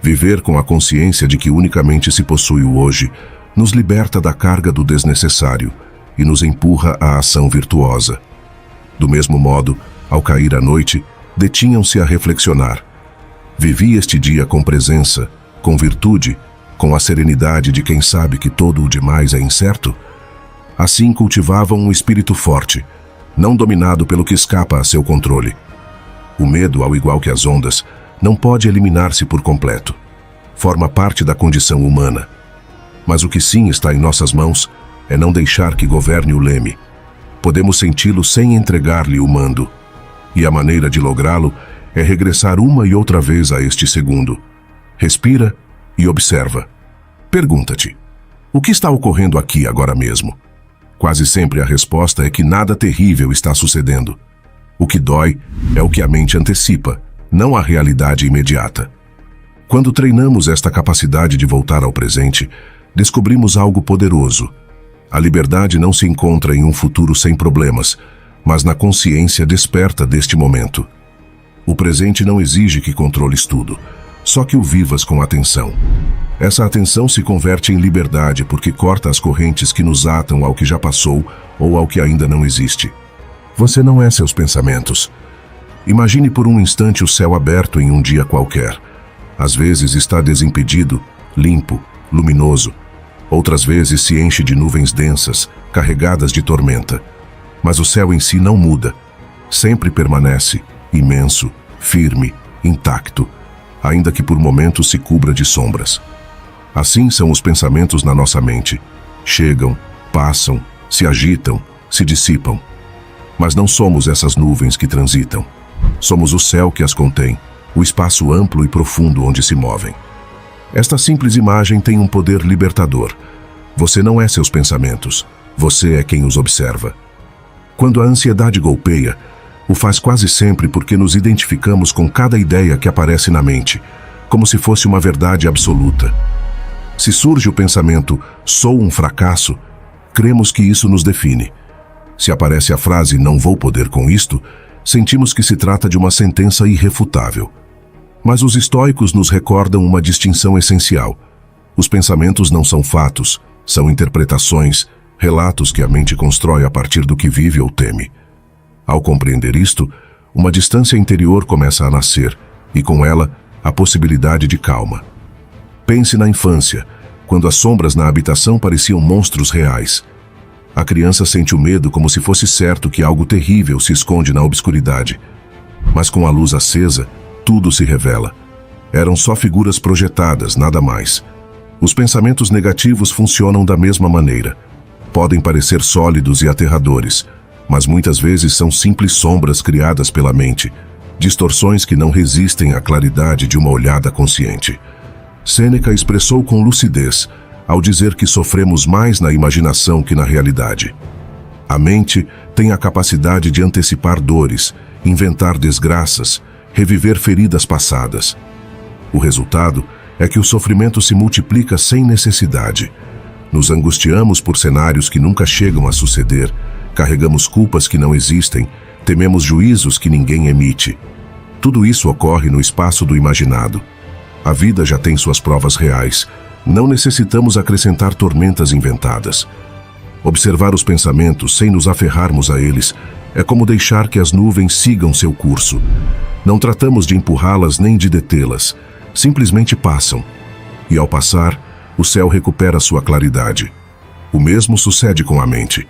Viver com a consciência de que unicamente se possui o hoje nos liberta da carga do desnecessário e nos empurra à ação virtuosa. Do mesmo modo, ao cair a noite, detinham-se a reflexionar. Vivi este dia com presença, com virtude, com a serenidade de quem sabe que todo o demais é incerto? Assim cultivavam um espírito forte, não dominado pelo que escapa a seu controle. O medo, ao igual que as ondas, não pode eliminar-se por completo. Forma parte da condição humana. Mas o que sim está em nossas mãos é não deixar que governe o leme. Podemos senti-lo sem entregar-lhe o mando. E a maneira de lográ-lo é regressar uma e outra vez a este segundo. Respira e observa. Pergunta-te: o que está ocorrendo aqui agora mesmo? Quase sempre a resposta é que nada terrível está sucedendo. O que dói é o que a mente antecipa, não a realidade imediata. Quando treinamos esta capacidade de voltar ao presente, descobrimos algo poderoso. A liberdade não se encontra em um futuro sem problemas, mas na consciência desperta deste momento. O presente não exige que controles tudo, só que o vivas com atenção. Essa atenção se converte em liberdade porque corta as correntes que nos atam ao que já passou ou ao que ainda não existe. Você não é seus pensamentos. Imagine por um instante o céu aberto em um dia qualquer. Às vezes está desimpedido, limpo, luminoso. Outras vezes se enche de nuvens densas, carregadas de tormenta. Mas o céu em si não muda. Sempre permanece, imenso, firme, intacto, ainda que por momentos se cubra de sombras. Assim são os pensamentos na nossa mente. Chegam, passam, se agitam, se dissipam. Mas não somos essas nuvens que transitam. Somos o céu que as contém, o espaço amplo e profundo onde se movem. Esta simples imagem tem um poder libertador. Você não é seus pensamentos, você é quem os observa. Quando a ansiedade golpeia, o faz quase sempre porque nos identificamos com cada ideia que aparece na mente, como se fosse uma verdade absoluta. Se surge o pensamento, sou um fracasso, cremos que isso nos define. Se aparece a frase, não vou poder com isto, sentimos que se trata de uma sentença irrefutável. Mas os estoicos nos recordam uma distinção essencial. Os pensamentos não são fatos, são interpretações, relatos que a mente constrói a partir do que vive ou teme. Ao compreender isto, uma distância interior começa a nascer, e com ela, a possibilidade de calma. Pense na infância, quando as sombras na habitação pareciam monstros reais. A criança sente o medo como se fosse certo que algo terrível se esconde na obscuridade. Mas com a luz acesa, tudo se revela. Eram só figuras projetadas, nada mais. Os pensamentos negativos funcionam da mesma maneira. Podem parecer sólidos e aterradores, mas muitas vezes são simples sombras criadas pela mente, distorções que não resistem à claridade de uma olhada consciente. Sêneca expressou com lucidez ao dizer que sofremos mais na imaginação que na realidade. A mente tem a capacidade de antecipar dores, inventar desgraças, reviver feridas passadas. O resultado é que o sofrimento se multiplica sem necessidade. Nos angustiamos por cenários que nunca chegam a suceder, carregamos culpas que não existem, tememos juízos que ninguém emite. Tudo isso ocorre no espaço do imaginado. A vida já tem suas provas reais. Não necessitamos acrescentar tormentas inventadas. Observar os pensamentos sem nos aferrarmos a eles é como deixar que as nuvens sigam seu curso. Não tratamos de empurrá-las nem de detê-las. Simplesmente passam. E ao passar, o céu recupera sua claridade. O mesmo sucede com a mente.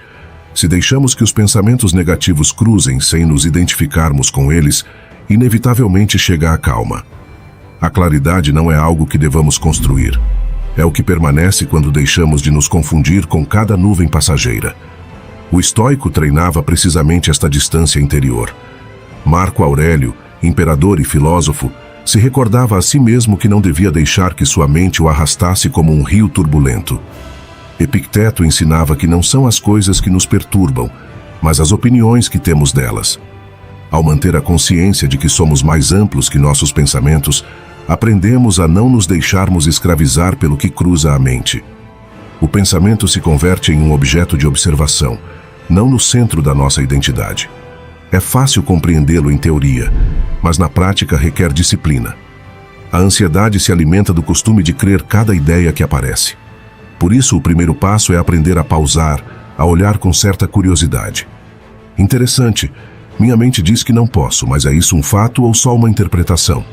Se deixamos que os pensamentos negativos cruzem sem nos identificarmos com eles, inevitavelmente chega a calma. A claridade não é algo que devamos construir. É o que permanece quando deixamos de nos confundir com cada nuvem passageira. O estoico treinava precisamente esta distância interior. Marco Aurélio, imperador e filósofo, se recordava a si mesmo que não devia deixar que sua mente o arrastasse como um rio turbulento. Epicteto ensinava que não são as coisas que nos perturbam, mas as opiniões que temos delas. Ao manter a consciência de que somos mais amplos que nossos pensamentos, aprendemos a não nos deixarmos escravizar pelo que cruza a mente. O pensamento se converte em um objeto de observação, não no centro da nossa identidade. É fácil compreendê-lo em teoria, mas na prática requer disciplina. A ansiedade se alimenta do costume de crer cada ideia que aparece. Por isso, o primeiro passo é aprender a pausar, a olhar com certa curiosidade. Interessante, minha mente diz que não posso, mas é isso um fato ou só uma interpretação?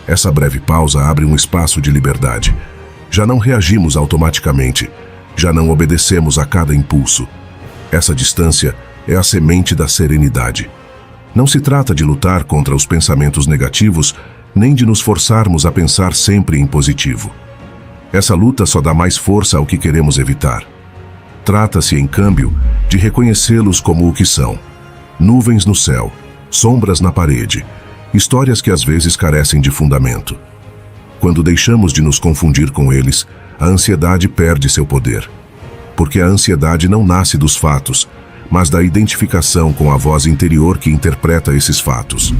Essa breve pausa abre um espaço de liberdade. Já não reagimos automaticamente, já não obedecemos a cada impulso. Essa distância é a semente da serenidade. Não se trata de lutar contra os pensamentos negativos, nem de nos forçarmos a pensar sempre em positivo. Essa luta só dá mais força ao que queremos evitar. Trata-se, em câmbio, de reconhecê-los como o que são: nuvens no céu, sombras na parede, histórias que às vezes carecem de fundamento. Quando deixamos de nos confundir com eles, a ansiedade perde seu poder. Porque a ansiedade não nasce dos fatos, mas da identificação com a voz interior que interpreta esses fatos.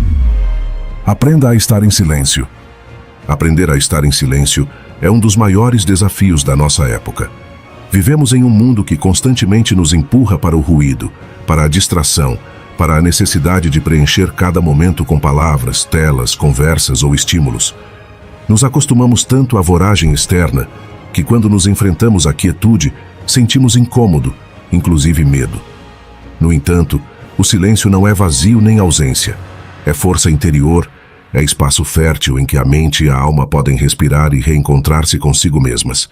Aprenda a estar em silêncio. Aprender a estar em silêncio é um dos maiores desafios da nossa época. Vivemos em um mundo que constantemente nos empurra para o ruído, para a distração, para a necessidade de preencher cada momento com palavras, telas, conversas ou estímulos. Nos acostumamos tanto à voragem externa que, quando nos enfrentamos à quietude, sentimos incômodo, inclusive medo. No entanto, o silêncio não é vazio nem ausência. É força interior, é espaço fértil em que a mente e a alma podem respirar e reencontrar-se consigo mesmas.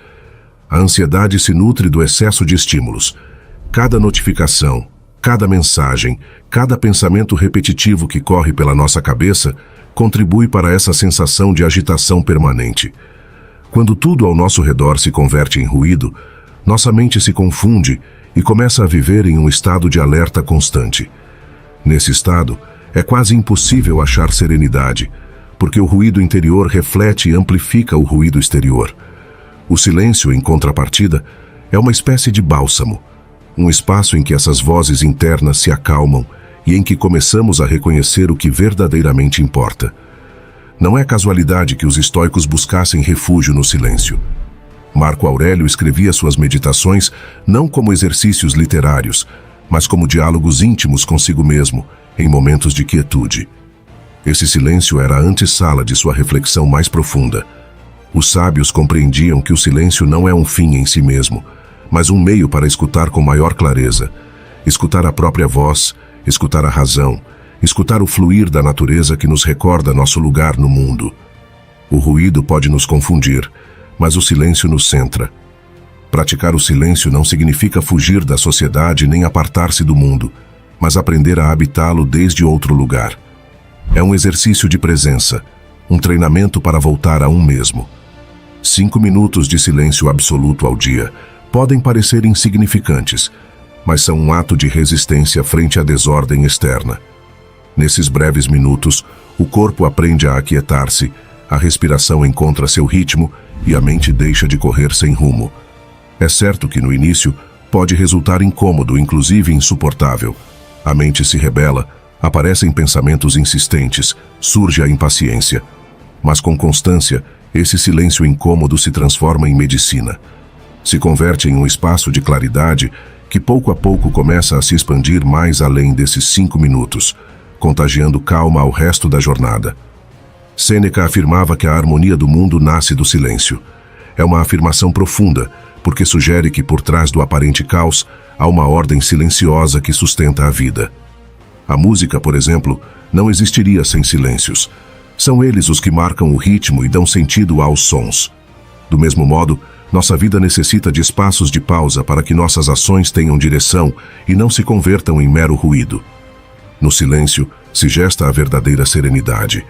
A ansiedade se nutre do excesso de estímulos. Cada notificação, cada mensagem, cada pensamento repetitivo que corre pela nossa cabeça contribui para essa sensação de agitação permanente. Quando tudo ao nosso redor se converte em ruído, nossa mente se confunde e começa a viver em um estado de alerta constante. Nesse estado, é quase impossível achar serenidade, porque o ruído interior reflete e amplifica o ruído exterior. O silêncio, em contrapartida, é uma espécie de bálsamo, um espaço em que essas vozes internas se acalmam e em que começamos a reconhecer o que verdadeiramente importa. Não é casualidade que os estoicos buscassem refúgio no silêncio. Marco Aurélio escrevia suas meditações não como exercícios literários, mas como diálogos íntimos consigo mesmo, em momentos de quietude. Esse silêncio era a antessala de sua reflexão mais profunda. Os sábios compreendiam que o silêncio não é um fim em si mesmo, mas um meio para escutar com maior clareza, escutar a própria voz, escutar a razão, escutar o fluir da natureza que nos recorda nosso lugar no mundo. O ruído pode nos confundir, mas o silêncio nos centra. Praticar o silêncio não significa fugir da sociedade nem apartar-se do mundo, mas aprender a habitá-lo desde outro lugar. É um exercício de presença, um treinamento para voltar a um mesmo. 5 minutos de silêncio absoluto ao dia podem parecer insignificantes, mas são um ato de resistência frente à desordem externa. Nesses breves minutos, o corpo aprende a aquietar-se, a respiração encontra seu ritmo e a mente deixa de correr sem rumo. É certo que no início pode resultar incômodo, inclusive insuportável. A mente se rebela, aparecem pensamentos insistentes, surge a impaciência. Mas com constância, esse silêncio incômodo se transforma em medicina. Se converte em um espaço de claridade que pouco a pouco começa a se expandir mais além desses 5 minutos, contagiando calma ao resto da jornada. Sêneca afirmava que a harmonia do mundo nasce do silêncio. É uma afirmação profunda, porque sugere que por trás do aparente caos há uma ordem silenciosa que sustenta a vida. A música, por exemplo, não existiria sem silêncios. São eles os que marcam o ritmo e dão sentido aos sons. Do mesmo modo, nossa vida necessita de espaços de pausa para que nossas ações tenham direção e não se convertam em mero ruído. No silêncio se gesta a verdadeira serenidade,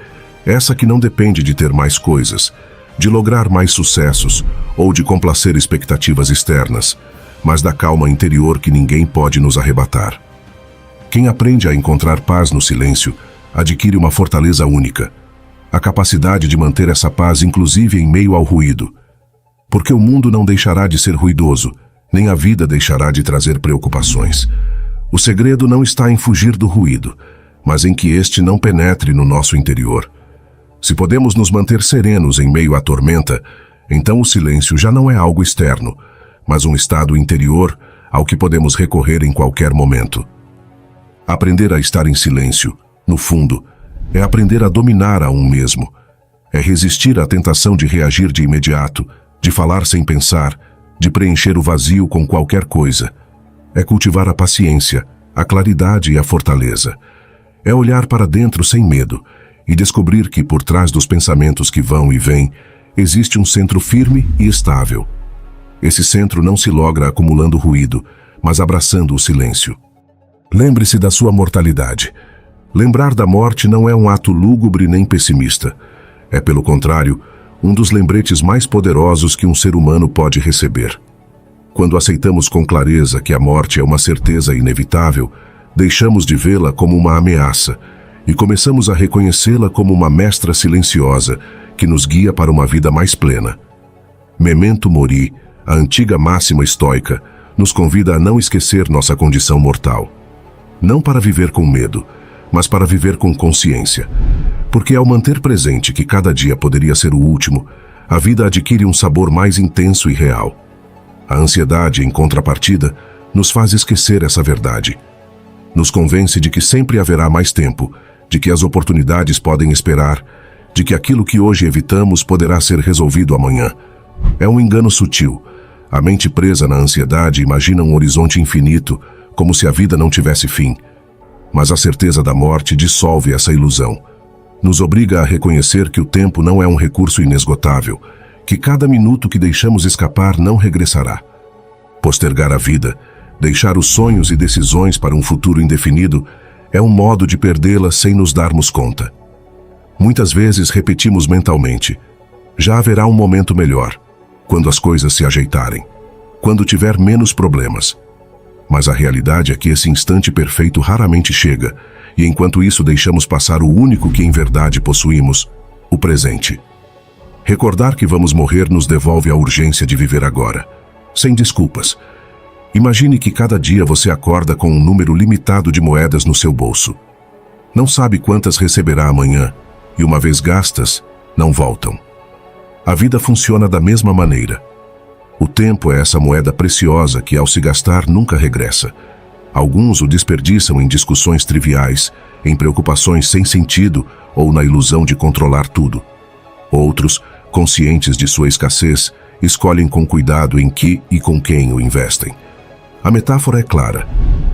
essa que não depende de ter mais coisas, de lograr mais sucessos ou de complacer expectativas externas, mas da calma interior que ninguém pode nos arrebatar. Quem aprende a encontrar paz no silêncio adquire uma fortaleza única, a capacidade de manter essa paz inclusive em meio ao ruído. Porque o mundo não deixará de ser ruidoso, nem a vida deixará de trazer preocupações. O segredo não está em fugir do ruído, mas em que este não penetre no nosso interior. Se podemos nos manter serenos em meio à tormenta, então o silêncio já não é algo externo, mas um estado interior ao que podemos recorrer em qualquer momento. Aprender a estar em silêncio, no fundo, é aprender a dominar a um mesmo. É resistir à tentação de reagir de imediato, de falar sem pensar, de preencher o vazio com qualquer coisa. É cultivar a paciência, a claridade e a fortaleza. É olhar para dentro sem medo e descobrir que por trás dos pensamentos que vão e vêm, existe um centro firme e estável. Esse centro não se logra acumulando ruído, mas abraçando o silêncio. Lembre-se da sua mortalidade. Lembrar da morte não é um ato lúgubre nem pessimista. É, pelo contrário, um dos lembretes mais poderosos que um ser humano pode receber. Quando aceitamos com clareza que a morte é uma certeza inevitável, deixamos de vê-la como uma ameaça e começamos a reconhecê-la como uma mestra silenciosa que nos guia para uma vida mais plena. Memento mori, a antiga máxima estoica, nos convida a não esquecer nossa condição mortal. Não para viver com medo, mas para viver com consciência. Porque ao manter presente que cada dia poderia ser o último, a vida adquire um sabor mais intenso e real. A ansiedade, em contrapartida, nos faz esquecer essa verdade. Nos convence de que sempre haverá mais tempo, de que as oportunidades podem esperar, de que aquilo que hoje evitamos poderá ser resolvido amanhã. É um engano sutil. A mente presa na ansiedade imagina um horizonte infinito, como se a vida não tivesse fim. Mas a certeza da morte dissolve essa ilusão. Nos obriga a reconhecer que o tempo não é um recurso inesgotável, que cada minuto que deixamos escapar não regressará. Postergar a vida, deixar os sonhos e decisões para um futuro indefinido, é um modo de perdê-la sem nos darmos conta. Muitas vezes repetimos mentalmente: já haverá um momento melhor, quando as coisas se ajeitarem, quando tiver menos problemas. Mas a realidade é que esse instante perfeito raramente chega, e enquanto isso deixamos passar o único que em verdade possuímos, o presente. Recordar que vamos morrer nos devolve a urgência de viver agora, sem desculpas. Imagine que cada dia você acorda com um número limitado de moedas no seu bolso. Não sabe quantas receberá amanhã, e uma vez gastas, não voltam. A vida funciona da mesma maneira. O tempo é essa moeda preciosa que, ao se gastar, nunca regressa. Alguns o desperdiçam em discussões triviais, em preocupações sem sentido ou na ilusão de controlar tudo. Outros, conscientes de sua escassez, escolhem com cuidado em que e com quem o investem. A metáfora é clara.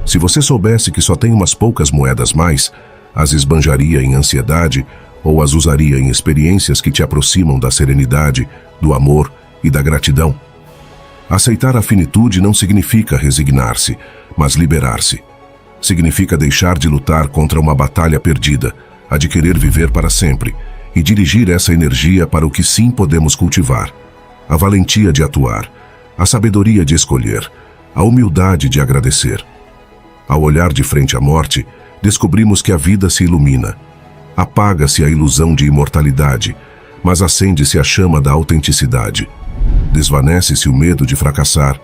Se você soubesse que só tem umas poucas moedas mais, as esbanjaria em ansiedade ou as usaria em experiências que te aproximam da serenidade, do amor e da gratidão. Aceitar a finitude não significa resignar-se, mas liberar-se. Significa deixar de lutar contra uma batalha perdida, a de querer viver para sempre, e dirigir essa energia para o que sim podemos cultivar: a valentia de atuar, a sabedoria de escolher, a humildade de agradecer. Ao olhar de frente à morte, descobrimos que a vida se ilumina. Apaga-se a ilusão de imortalidade, mas acende-se a chama da autenticidade. Desvanece-se o medo de fracassar,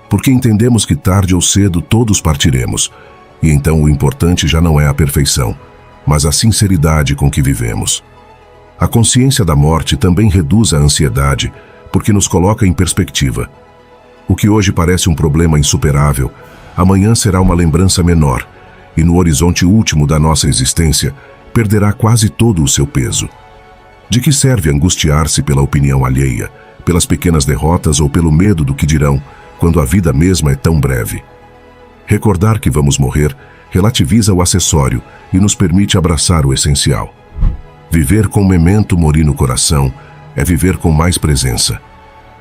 porque entendemos que tarde ou cedo todos partiremos, e então o importante já não é a perfeição, mas a sinceridade com que vivemos. A consciência da morte também reduz a ansiedade, porque nos coloca em perspectiva. O que hoje parece um problema insuperável, amanhã será uma lembrança menor, e no horizonte último da nossa existência, perderá quase todo o seu peso. De que serve angustiar-se pela opinião alheia, pelas pequenas derrotas ou pelo medo do que dirão, quando a vida mesma é tão breve? Recordar que vamos morrer relativiza o acessório e nos permite abraçar o essencial. Viver com memento mori no coração é viver com mais presença.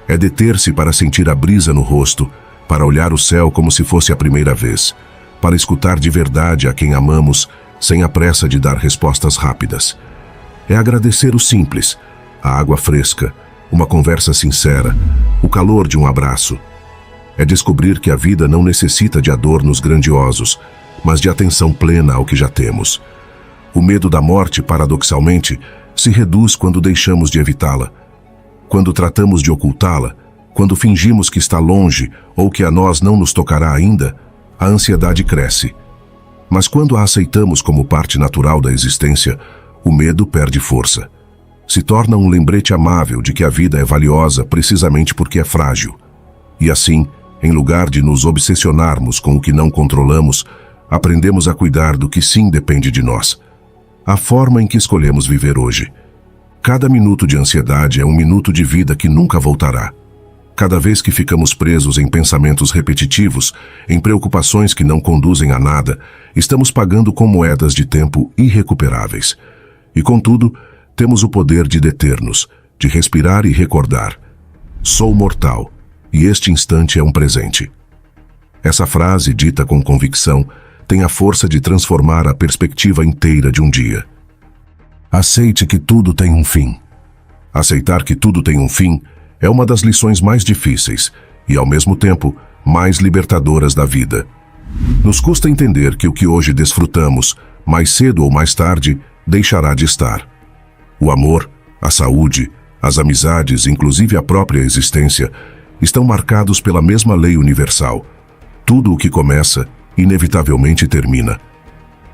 É deter-se para sentir a brisa no rosto, para olhar o céu como se fosse a primeira vez, para escutar de verdade a quem amamos, sem a pressa de dar respostas rápidas. É agradecer o simples, a água fresca, uma conversa sincera, o calor de um abraço. É descobrir que a vida não necessita de adornos grandiosos, mas de atenção plena ao que já temos. O medo da morte, paradoxalmente, se reduz quando deixamos de evitá-la. Quando tratamos de ocultá-la, quando fingimos que está longe ou que a nós não nos tocará ainda, a ansiedade cresce. Mas quando a aceitamos como parte natural da existência, o medo perde força. Se torna um lembrete amável de que a vida é valiosa precisamente porque é frágil. E assim, em lugar de nos obsessionarmos com o que não controlamos, aprendemos a cuidar do que sim depende de nós. A forma em que escolhemos viver hoje. Cada minuto de ansiedade é um minuto de vida que nunca voltará. Cada vez que ficamos presos em pensamentos repetitivos, em preocupações que não conduzem a nada, estamos pagando com moedas de tempo irrecuperáveis. E, contudo, temos o poder de deter-nos, de respirar e recordar: sou mortal, e este instante é um presente. Essa frase, dita com convicção, tem a força de transformar a perspectiva inteira de um dia. Aceite que tudo tem um fim. Aceitar que tudo tem um fim é uma das lições mais difíceis e, ao mesmo tempo, mais libertadoras da vida. Nos custa entender que o que hoje desfrutamos, mais cedo ou mais tarde, deixará de estar. O amor, a saúde, as amizades, inclusive a própria existência, estão marcados pela mesma lei universal. Tudo o que começa, inevitavelmente termina.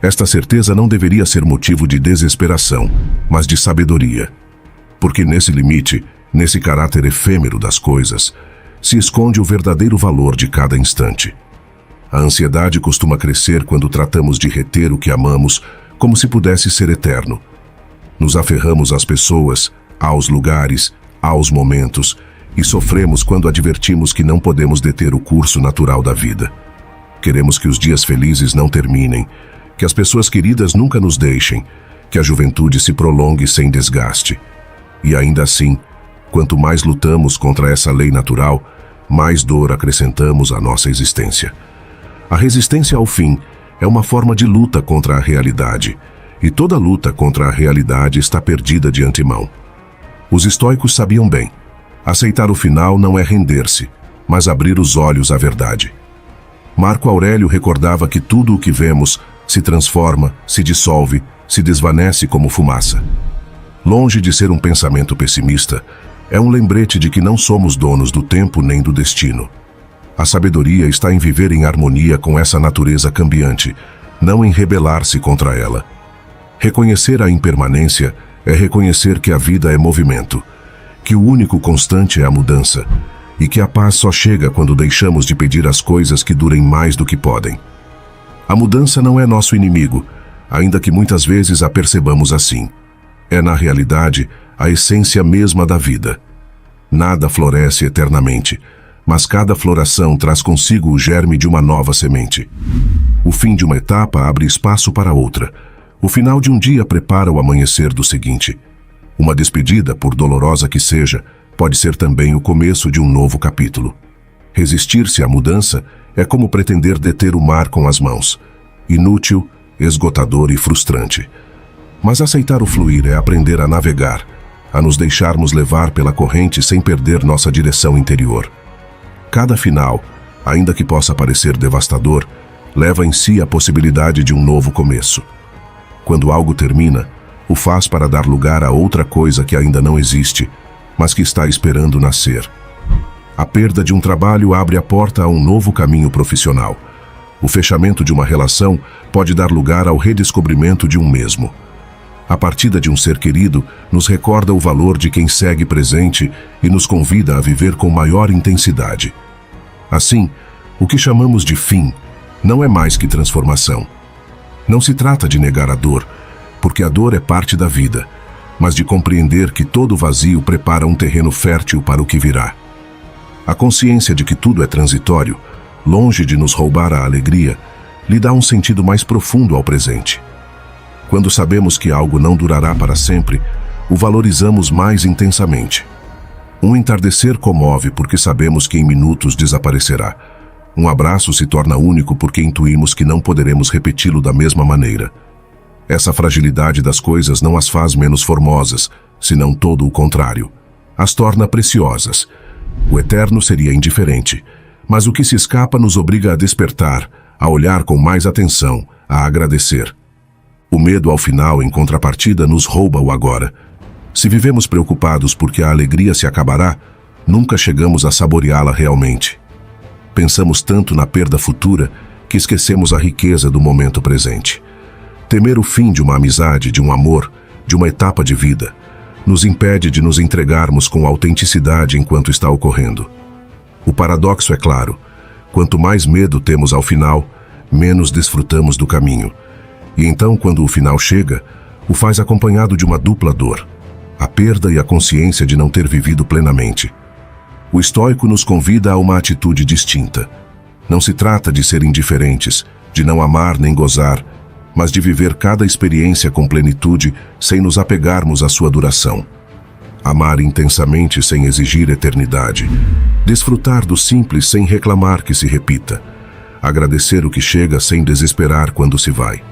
Esta certeza não deveria ser motivo de desesperação, mas de sabedoria. Porque nesse limite, nesse caráter efêmero das coisas, se esconde o verdadeiro valor de cada instante. A ansiedade costuma crescer quando tratamos de reter o que amamos como se pudesse ser eterno. Nos aferramos às pessoas, aos lugares, aos momentos, e sofremos quando advertimos que não podemos deter o curso natural da vida. Queremos que os dias felizes não terminem, que as pessoas queridas nunca nos deixem, que a juventude se prolongue sem desgaste. E ainda assim, quanto mais lutamos contra essa lei natural, mais dor acrescentamos à nossa existência. A resistência ao fim é uma forma de luta contra a realidade, e toda luta contra a realidade está perdida de antemão. Os estoicos sabiam bem: aceitar o final não é render-se, mas abrir os olhos à verdade. Marco Aurélio recordava que tudo o que vemos se transforma, se dissolve, se desvanece como fumaça. Longe de ser um pensamento pessimista, é um lembrete de que não somos donos do tempo nem do destino. A sabedoria está em viver em harmonia com essa natureza cambiante, não em rebelar-se contra ela. Reconhecer a impermanência é reconhecer que a vida é movimento, que o único constante é a mudança, e que a paz só chega quando deixamos de pedir as coisas que durem mais do que podem. A mudança não é nosso inimigo, ainda que muitas vezes a percebamos assim. É, na realidade, a essência mesma da vida. Nada floresce eternamente, mas cada floração traz consigo o germe de uma nova semente. O fim de uma etapa abre espaço para outra. O final de um dia prepara o amanhecer do seguinte. Uma despedida, por dolorosa que seja, pode ser também o começo de um novo capítulo. Resistir-se à mudança é como pretender deter o mar com as mãos. Inútil, esgotador e frustrante. Mas aceitar o fluir é aprender a navegar, a nos deixarmos levar pela corrente sem perder nossa direção interior. Cada final, ainda que possa parecer devastador, leva em si a possibilidade de um novo começo. Quando algo termina, o faz para dar lugar a outra coisa que ainda não existe, mas que está esperando nascer. A perda de um trabalho abre a porta a um novo caminho profissional. O fechamento de uma relação pode dar lugar ao redescobrimento de um mesmo. A partida de um ser querido nos recorda o valor de quem segue presente e nos convida a viver com maior intensidade. Assim, o que chamamos de fim não é mais que transformação. Não se trata de negar a dor, porque a dor é parte da vida, mas de compreender que todo vazio prepara um terreno fértil para o que virá. A consciência de que tudo é transitório, longe de nos roubar a alegria, lhe dá um sentido mais profundo ao presente. Quando sabemos que algo não durará para sempre, o valorizamos mais intensamente. Um entardecer comove porque sabemos que em minutos desaparecerá. Um abraço se torna único porque intuímos que não poderemos repeti-lo da mesma maneira. Essa fragilidade das coisas não as faz menos formosas, senão todo o contrário. As torna preciosas. O eterno seria indiferente, mas o que se escapa nos obriga a despertar, a olhar com mais atenção, a agradecer. O medo, ao final, em contrapartida, nos rouba o agora. Se vivemos preocupados porque a alegria se acabará, nunca chegamos a saboreá-la realmente. Pensamos tanto na perda futura que esquecemos a riqueza do momento presente. Temer o fim de uma amizade, de um amor, de uma etapa de vida, nos impede de nos entregarmos com autenticidade enquanto está ocorrendo. O paradoxo é claro: quanto mais medo temos ao final, menos desfrutamos do caminho. E então, quando o final chega, o faz acompanhado de uma dupla dor: a perda e a consciência de não ter vivido plenamente. O estoico nos convida a uma atitude distinta. Não se trata de ser indiferentes, de não amar nem gozar, mas de viver cada experiência com plenitude sem nos apegarmos à sua duração. Amar intensamente sem exigir eternidade. Desfrutar do simples sem reclamar que se repita. Agradecer o que chega sem desesperar quando se vai.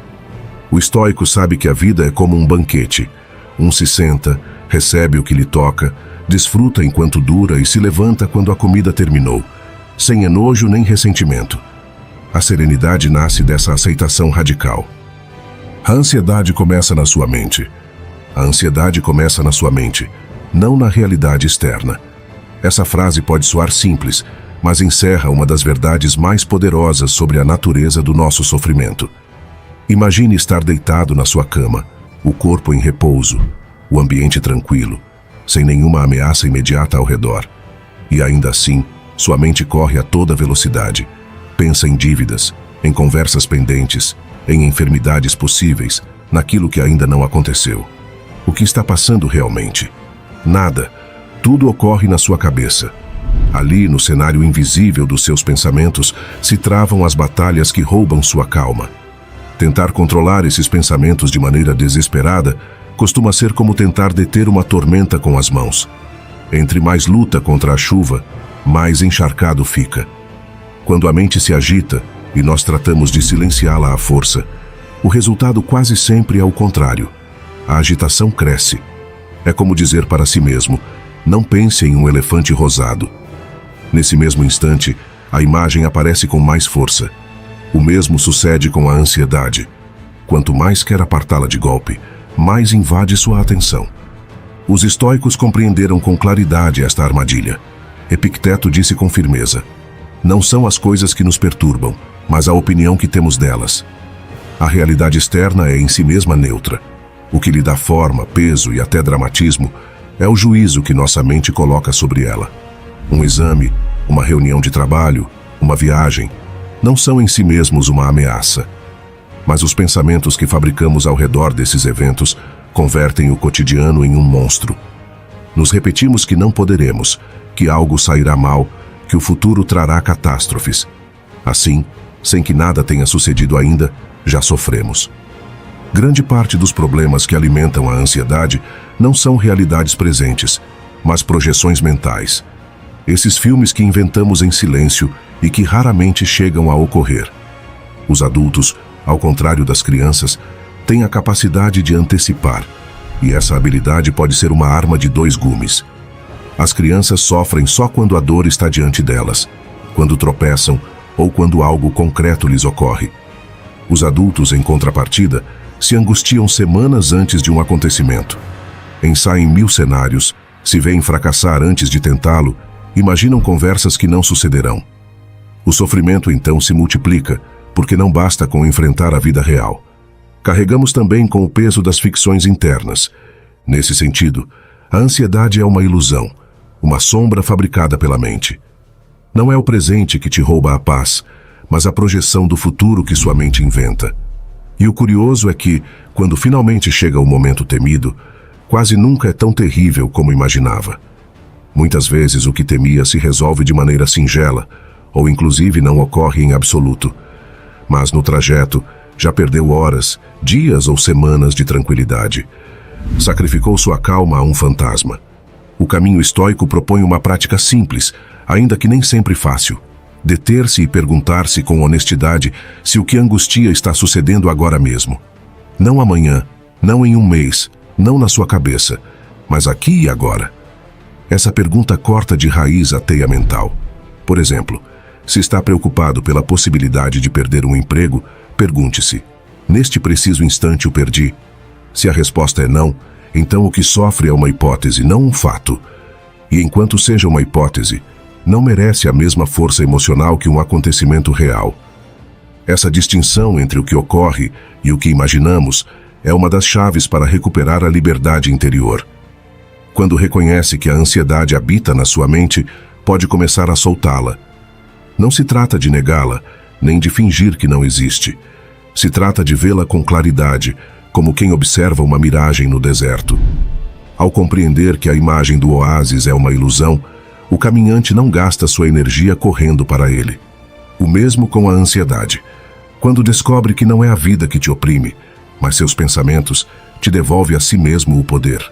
O estoico sabe que a vida é como um banquete. Um se senta, recebe o que lhe toca, desfruta enquanto dura e se levanta quando a comida terminou, sem enojo nem ressentimento. A serenidade nasce dessa aceitação radical. A ansiedade começa na sua mente. A ansiedade começa na sua mente, não na realidade externa. Essa frase pode soar simples, mas encerra uma das verdades mais poderosas sobre a natureza do nosso sofrimento. Imagine estar deitado na sua cama, o corpo em repouso, o ambiente tranquilo, sem nenhuma ameaça imediata ao redor. E ainda assim, sua mente corre a toda velocidade. Pensa em dívidas, em conversas pendentes, em enfermidades possíveis, naquilo que ainda não aconteceu. O que está passando realmente? Nada. Tudo ocorre na sua cabeça. Ali, no cenário invisível dos seus pensamentos, se travam as batalhas que roubam sua calma. Tentar controlar esses pensamentos de maneira desesperada costuma ser como tentar deter uma tormenta com as mãos. Entre mais luta contra a chuva, mais encharcado fica. Quando a mente se agita e nós tratamos de silenciá-la à força, o resultado quase sempre é o contrário. A agitação cresce. É como dizer para si mesmo: não pense em um elefante rosado. Nesse mesmo instante, a imagem aparece com mais força. O mesmo sucede com a ansiedade. Quanto mais quer apartá-la de golpe, mais invade sua atenção. Os estoicos compreenderam com claridade esta armadilha. Epicteto disse com firmeza: não são as coisas que nos perturbam, mas a opinião que temos delas. A realidade externa é em si mesma neutra. O que lhe dá forma, peso e até dramatismo é o juízo que nossa mente coloca sobre ela. Um exame, uma reunião de trabalho, uma viagem, não são em si mesmos uma ameaça. Mas os pensamentos que fabricamos ao redor desses eventos convertem o cotidiano em um monstro. Nos repetimos que não poderemos, que algo sairá mal, que o futuro trará catástrofes. Assim, sem que nada tenha sucedido ainda, já sofremos. Grande parte dos problemas que alimentam a ansiedade não são realidades presentes, mas projeções mentais. Esses filmes que inventamos em silêncio e que raramente chegam a ocorrer. Os adultos, ao contrário das crianças, tem a capacidade de antecipar, e essa habilidade pode ser uma arma de dois gumes. As crianças sofrem só quando a dor está diante delas, quando tropeçam ou quando algo concreto lhes ocorre. Os adultos, em contrapartida, se angustiam semanas antes de um acontecimento. Ensaiem 1000 cenários, se veem fracassar antes de tentá-lo, imaginam conversas que não sucederão. O sofrimento então se multiplica, porque não basta com enfrentar a vida real. Carregamos também com o peso das ficções internas. Nesse sentido, a ansiedade é uma ilusão, uma sombra fabricada pela mente. Não é o presente que te rouba a paz, mas a projeção do futuro que sua mente inventa. E o curioso é que, quando finalmente chega o momento temido, quase nunca é tão terrível como imaginava. Muitas vezes o que temia se resolve de maneira singela, ou inclusive não ocorre em absoluto. Mas no trajeto, já perdeu horas, dias ou semanas de tranquilidade. Sacrificou sua calma a um fantasma. O caminho estoico propõe uma prática simples, ainda que nem sempre fácil. Deter-se e perguntar-se com honestidade se o que angustia está sucedendo agora mesmo. Não amanhã, não em um mês, não na sua cabeça, mas aqui e agora. Essa pergunta corta de raiz a teia mental. Por exemplo, se está preocupado pela possibilidade de perder um emprego, pergunte-se: neste preciso instante o perdi? Se a resposta é não, então o que sofre é uma hipótese, não um fato. E enquanto seja uma hipótese, não merece a mesma força emocional que um acontecimento real. Essa distinção entre o que ocorre e o que imaginamos é uma das chaves para recuperar a liberdade interior. Quando reconhece que a ansiedade habita na sua mente, pode começar a soltá-la. Não se trata de negá-la, nem de fingir que não existe. Se trata de vê-la com claridade, como quem observa uma miragem no deserto. Ao compreender que a imagem do oásis é uma ilusão, o caminhante não gasta sua energia correndo para ele. O mesmo com a ansiedade. Quando descobre que não é a vida que te oprime, mas seus pensamentos, te devolve a si mesmo o poder.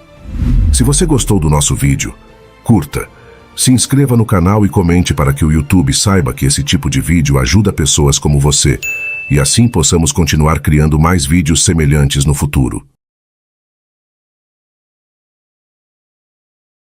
Se você gostou do nosso vídeo, curta, se inscreva no canal e comente para que o YouTube saiba que esse tipo de vídeo ajuda pessoas como você, e assim possamos continuar criando mais vídeos semelhantes no futuro.